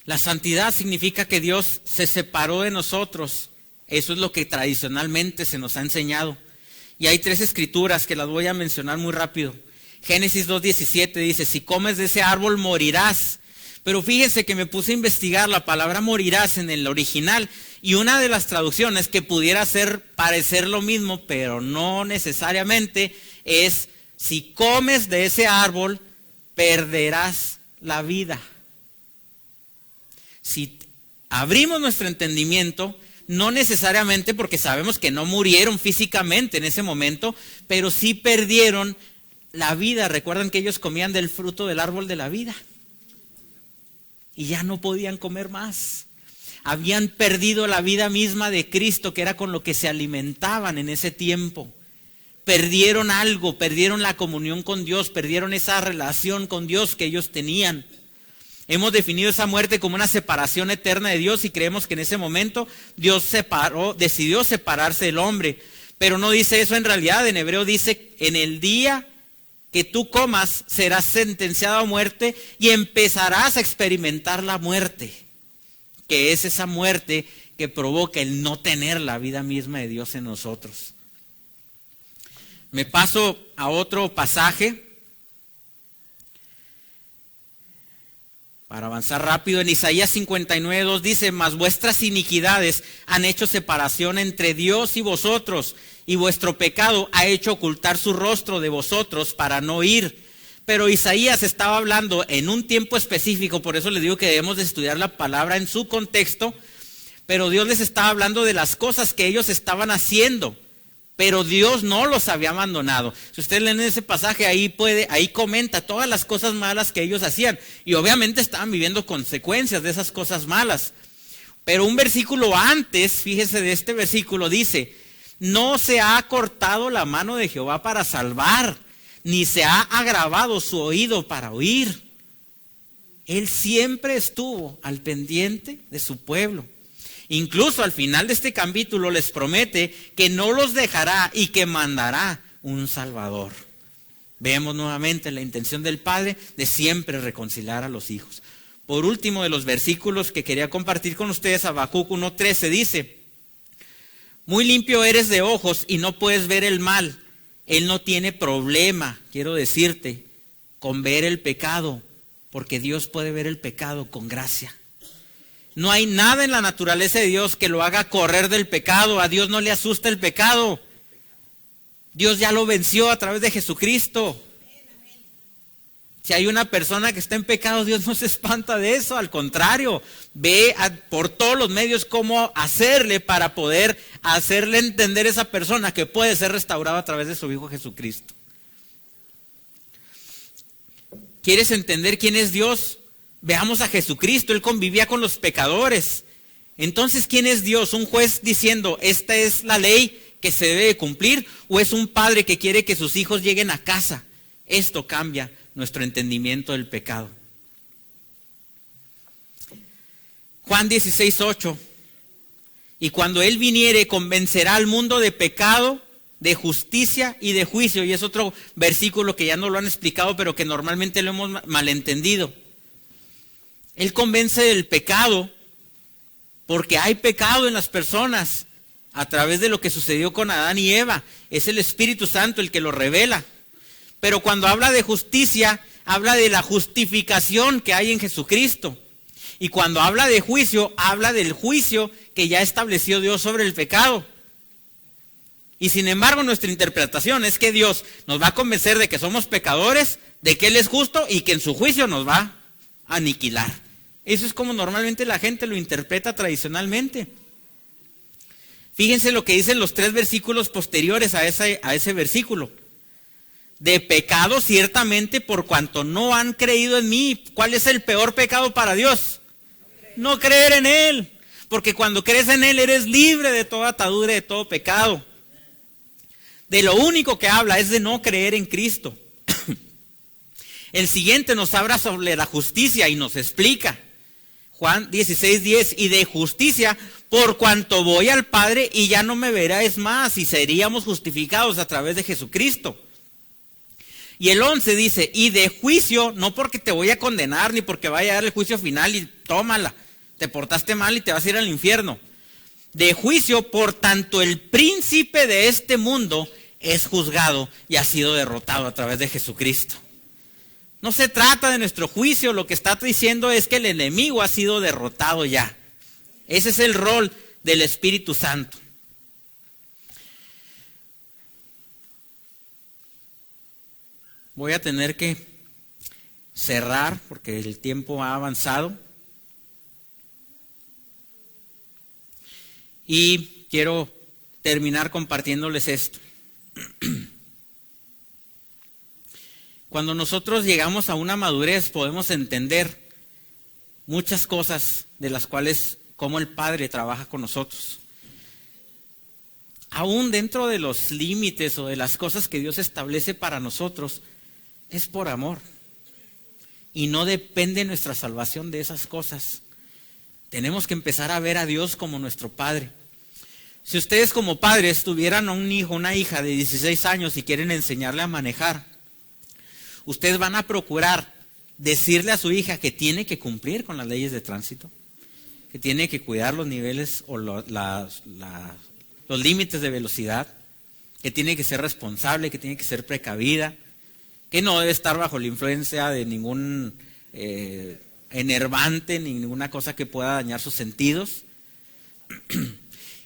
La santidad significa que Dios se separó de nosotros. Eso es lo que tradicionalmente se nos ha enseñado. Y hay 3 escrituras que las voy a mencionar muy rápido. Génesis 2:17 dice, si comes de ese árbol morirás. Pero fíjense que me puse a investigar la palabra morirás en el original. Y una de las traducciones que pudiera parecer lo mismo, pero no necesariamente, es si comes de ese árbol, perderás la vida. Si abrimos nuestro entendimiento, no necesariamente porque sabemos que no murieron físicamente en ese momento, pero sí perdieron la vida. Recuerdan que ellos comían del fruto del árbol de la vida y ya no podían comer más. Habían perdido la vida misma de Cristo, que era con lo que se alimentaban en ese tiempo. perdieron algo, perdieron la comunión con Dios, perdieron esa relación con Dios que ellos tenían. Hemos definido esa muerte como una separación eterna de Dios y creemos que en ese momento Dios decidió separarse del hombre. Pero no dice eso en realidad. En hebreo dice: en el día que tú comas serás sentenciado a muerte y empezarás a experimentar la muerte, que es esa muerte que provoca el no tener la vida misma de Dios en nosotros. Me paso a otro pasaje para avanzar rápido. En Isaías 59:2 dice: mas vuestras iniquidades han hecho separación entre Dios y vosotros, y vuestro pecado ha hecho ocultar su rostro de vosotros para no oír. Pero Isaías estaba hablando en un tiempo específico, por eso les digo que debemos de estudiar la palabra en su contexto. Pero Dios les estaba hablando de las cosas que ellos estaban haciendo, pero Dios no los había abandonado. Si ustedes leen ese pasaje, ahí comenta todas las cosas malas que ellos hacían. Y obviamente estaban viviendo consecuencias de esas cosas malas. Pero un versículo antes, fíjese de este versículo, dice: no se ha cortado la mano de Jehová para salvar, ni se ha agravado su oído para oír. Él siempre estuvo al pendiente de su pueblo. Incluso al final de este capítulo les promete que no los dejará y que mandará un Salvador. Vemos nuevamente la intención del Padre de siempre reconciliar a los hijos. Por último de los versículos que quería compartir con ustedes, Habacuc 1:13 dice: muy limpio eres de ojos y no puedes ver el mal. Él no tiene problema, quiero decirte, con ver el pecado, porque Dios puede ver el pecado con gracia. No hay nada en la naturaleza de Dios que lo haga correr del pecado. A Dios no le asusta el pecado. Dios ya lo venció a través de Jesucristo. Si hay una persona que está en pecado, Dios no se espanta de eso. Al contrario, ve por todos los medios cómo hacerle para poder hacerle entender a esa persona que puede ser restaurada a través de su Hijo Jesucristo. ¿Quieres entender quién es Dios? Veamos a Jesucristo. Él convivía con los pecadores. Entonces, ¿quién es Dios? ¿Un juez diciendo esta es la ley que se debe cumplir? ¿O es un padre que quiere que sus hijos lleguen a casa? Esto cambia nuestro entendimiento del pecado. Juan 16:8: y cuando Él viniere convencerá al mundo de pecado, de justicia y de juicio. Y es otro versículo que ya no lo han explicado, pero que normalmente lo hemos malentendido. Él convence del pecado porque hay pecado en las personas a través de lo que sucedió con Adán y Eva. Es el Espíritu Santo el que lo revela. Pero cuando habla de justicia, habla de la justificación que hay en Jesucristo. Y cuando habla de juicio, habla del juicio que ya estableció Dios sobre el pecado. Y sin embargo, nuestra interpretación es que Dios nos va a convencer de que somos pecadores, de que Él es justo y que en su juicio nos va a aniquilar. Eso es como normalmente la gente lo interpreta tradicionalmente. Fíjense lo que dicen los 3 versículos posteriores a ese versículo. De pecado ciertamente por cuanto no han creído en mí. ¿Cuál es el peor pecado para Dios? No creer en Él. Porque cuando crees en Él eres libre de toda atadura, de todo pecado. De lo único que habla es de no creer en Cristo. El siguiente nos habla sobre la justicia y nos explica. Juan 16:10: y de justicia por cuanto voy al Padre y ya no me verás más, y seríamos justificados a través de Jesucristo. Y el 11 dice: y de juicio, no porque te voy a condenar ni porque vaya a dar el juicio final y tómala, te portaste mal y te vas a ir al infierno. De juicio por tanto el príncipe de este mundo es juzgado y ha sido derrotado a través de Jesucristo. No se trata de nuestro juicio, lo que está diciendo es que el enemigo ha sido derrotado ya. Ese es el rol del Espíritu Santo. Voy a tener que cerrar porque el tiempo ha avanzado. Y quiero terminar compartiéndoles esto. Cuando nosotros llegamos a una madurez podemos entender muchas cosas de las cuales cómo el Padre trabaja con nosotros. aún dentro de los límites o de las cosas que Dios establece para nosotros, es por amor. Y no depende nuestra salvación de esas cosas. Tenemos que empezar a ver a Dios como nuestro Padre. Si ustedes como padres tuvieran a un hijo, una hija de 16 años y quieren enseñarle a manejar, ustedes van a procurar decirle a su hija que tiene que cumplir con las leyes de tránsito, que tiene que cuidar los niveles o los límites de velocidad, que tiene que ser responsable, que tiene que ser precavida, que no debe estar bajo la influencia de ningún enervante, ni ninguna cosa que pueda dañar sus sentidos.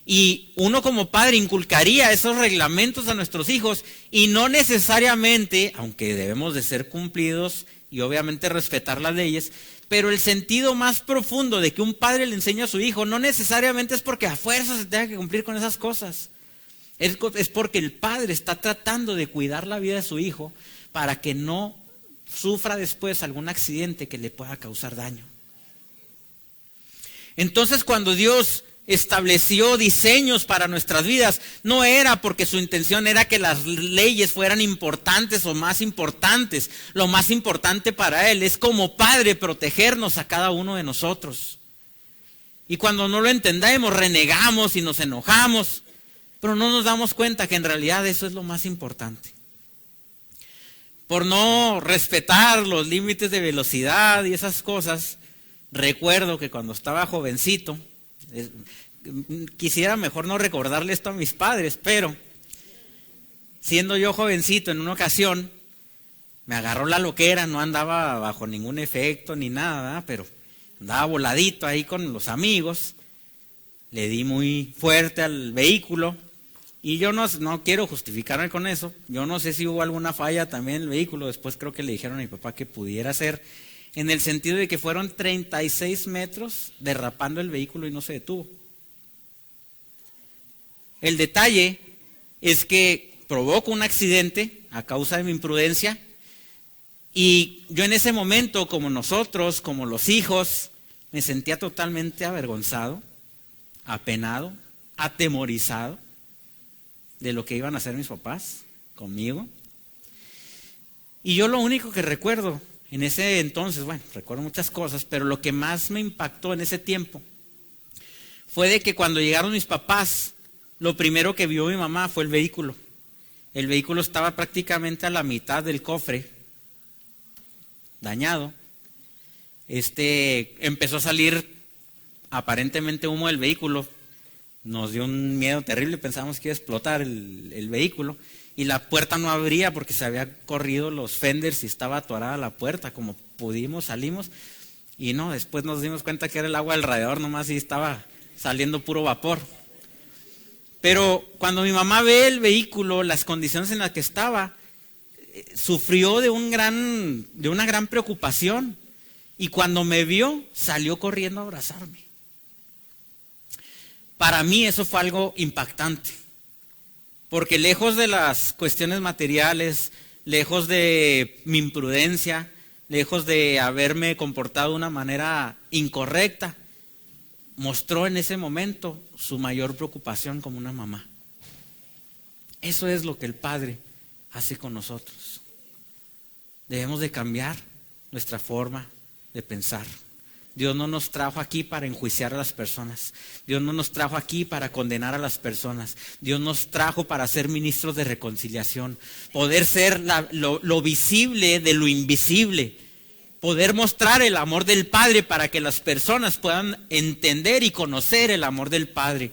Y uno como padre inculcaría esos reglamentos a nuestros hijos y no necesariamente, aunque debemos de ser cumplidos y obviamente respetar las leyes, pero el sentido más profundo de que un padre le enseña a su hijo no necesariamente es porque a fuerza se tenga que cumplir con esas cosas. Es porque el padre está tratando de cuidar la vida de su hijo para que no sufra después algún accidente que le pueda causar daño. Entonces, cuando Dios estableció diseños para nuestras vidas, no era porque su intención era que las leyes fueran importantes o más importantes. Lo más importante para Él es como Padre protegernos a cada uno de nosotros. Y cuando no lo entendemos, renegamos y nos enojamos, pero no nos damos cuenta que en realidad eso es lo más importante. Por no respetar los límites de velocidad y esas cosas, recuerdo que cuando estaba jovencito, quisiera mejor no recordarle esto a mis padres, pero siendo yo jovencito en una ocasión, me agarró la loquera, no andaba bajo ningún efecto ni nada, ¿verdad? Pero andaba voladito ahí con los amigos, le di muy fuerte al vehículo y yo no quiero justificarme con eso, yo no sé si hubo alguna falla también en el vehículo, después creo que le dijeron a mi papá que pudiera ser, en el sentido de que fueron 36 metros derrapando el vehículo y no se detuvo. El detalle es que provoco un accidente a causa de mi imprudencia y yo en ese momento, como nosotros, como los hijos, me sentía totalmente avergonzado, apenado, atemorizado de lo que iban a hacer mis papás conmigo. Y yo lo único que recuerdo en ese entonces, bueno, recuerdo muchas cosas, pero lo que más me impactó en ese tiempo fue de que cuando llegaron mis papás, lo primero que vio mi mamá fue el vehículo. El vehículo estaba prácticamente a la mitad del cofre, dañado. Empezó a salir aparentemente humo del vehículo. Nos dio un miedo terrible, pensábamos que iba a explotar el vehículo. Y la puerta no abría porque se había corrido los fenders y estaba atorada la puerta. Como pudimos, salimos. Y no, después nos dimos cuenta que era el agua del radiador nomás y estaba saliendo puro vapor. Pero cuando mi mamá ve el vehículo, las condiciones en las que estaba, sufrió de una gran preocupación. Y cuando me vio, salió corriendo a abrazarme. Para mí eso fue algo impactante. Porque lejos de las cuestiones materiales, lejos de mi imprudencia, lejos de haberme comportado de una manera incorrecta, mostró en ese momento su mayor preocupación como una mamá. Eso es lo que el Padre hace con nosotros. Debemos de cambiar nuestra forma de pensar. Dios no nos trajo aquí para enjuiciar a las personas. Dios no nos trajo aquí para condenar a las personas. Dios nos trajo para ser ministros de reconciliación. Poder ser lo visible de lo invisible. Poder mostrar el amor del Padre para que las personas puedan entender y conocer el amor del Padre.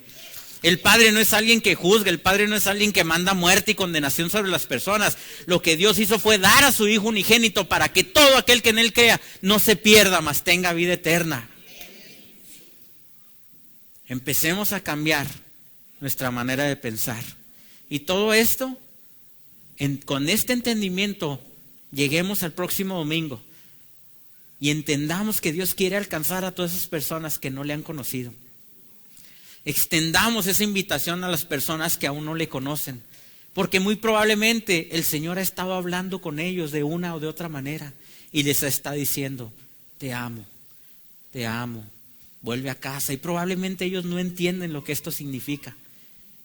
El Padre no es alguien que juzga, el Padre no es alguien que manda muerte y condenación sobre las personas. Lo que Dios hizo fue dar a su Hijo unigénito para que todo aquel que en Él crea no se pierda, mas tenga vida eterna. Empecemos a cambiar nuestra manera de pensar. Y todo esto, con este entendimiento, lleguemos al próximo domingo y entendamos que Dios quiere alcanzar a todas esas personas que no le han conocido. Extendamos esa invitación a las personas que aún no le conocen, porque muy probablemente el Señor ha estado hablando con ellos de una o de otra manera y les está diciendo: te amo, vuelve a casa. Y probablemente ellos no entienden lo que esto significa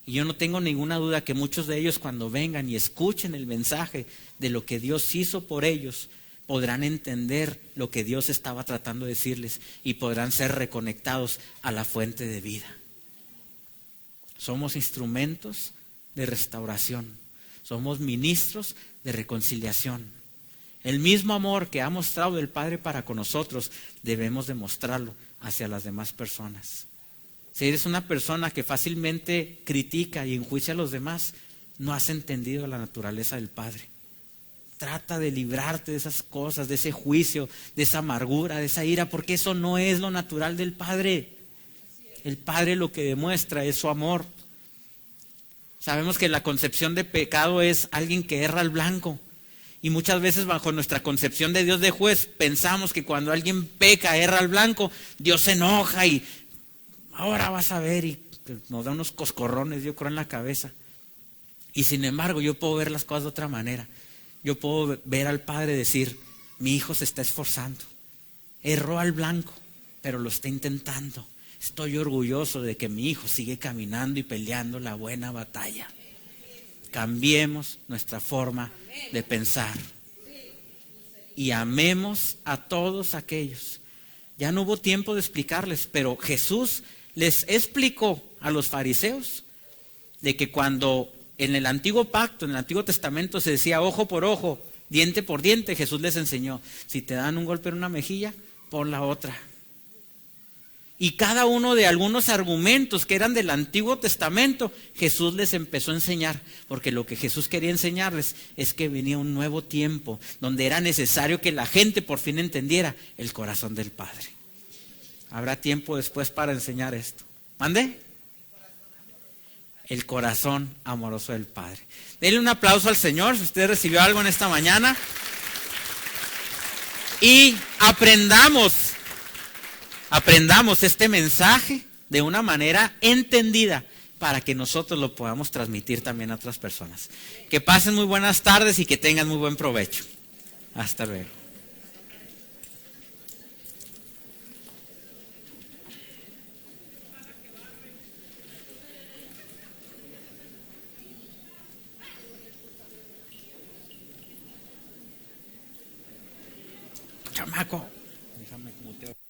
Y yo no tengo ninguna duda que muchos de ellos, cuando vengan y escuchen el mensaje de lo que Dios hizo por ellos, podrán entender lo que Dios estaba tratando de decirles y podrán ser reconectados a la fuente de vida. Somos instrumentos de restauración, somos ministros de reconciliación. El mismo amor que ha mostrado el Padre para con nosotros, debemos demostrarlo hacia las demás personas. Si eres una persona que fácilmente critica y enjuicia a los demás, no has entendido la naturaleza del Padre. Trata de librarte de esas cosas, de ese juicio, de esa amargura, de esa ira, porque eso no es lo natural del Padre. El Padre lo que demuestra es su amor. Sabemos que la concepción de pecado es alguien que erra al blanco. Y muchas veces bajo nuestra concepción de Dios de juez, pensamos que cuando alguien peca, erra al blanco, Dios se enoja y ahora vas a ver, y nos da unos coscorrones, yo creo, en la cabeza. Y sin embargo, yo puedo ver las cosas de otra manera. Yo puedo ver al Padre decir, mi hijo se está esforzando, erró al blanco, pero lo está intentando. Estoy orgulloso de que mi hijo sigue caminando y peleando la buena batalla. Cambiemos nuestra forma de pensar y amemos a todos aquellos. Ya no hubo tiempo de explicarles, pero Jesús les explicó a los fariseos de que cuando en el antiguo pacto, en el Antiguo Testamento se decía ojo por ojo, diente por diente, Jesús les enseñó, si te dan un golpe en una mejilla, pon la otra. Y cada uno de algunos argumentos que eran del Antiguo Testamento, Jesús les empezó a enseñar, porque lo que Jesús quería enseñarles es que venía un nuevo tiempo, donde era necesario que la gente por fin entendiera el corazón del Padre. Habrá tiempo después para enseñar esto. ¿Mande? El corazón amoroso del Padre. Denle un aplauso al Señor si usted recibió algo en esta mañana. Y aprendamos este mensaje de una manera entendida para que nosotros lo podamos transmitir también a otras personas. Que pasen muy buenas tardes y que tengan muy buen provecho. Hasta luego. Chamaco. Déjame muteo.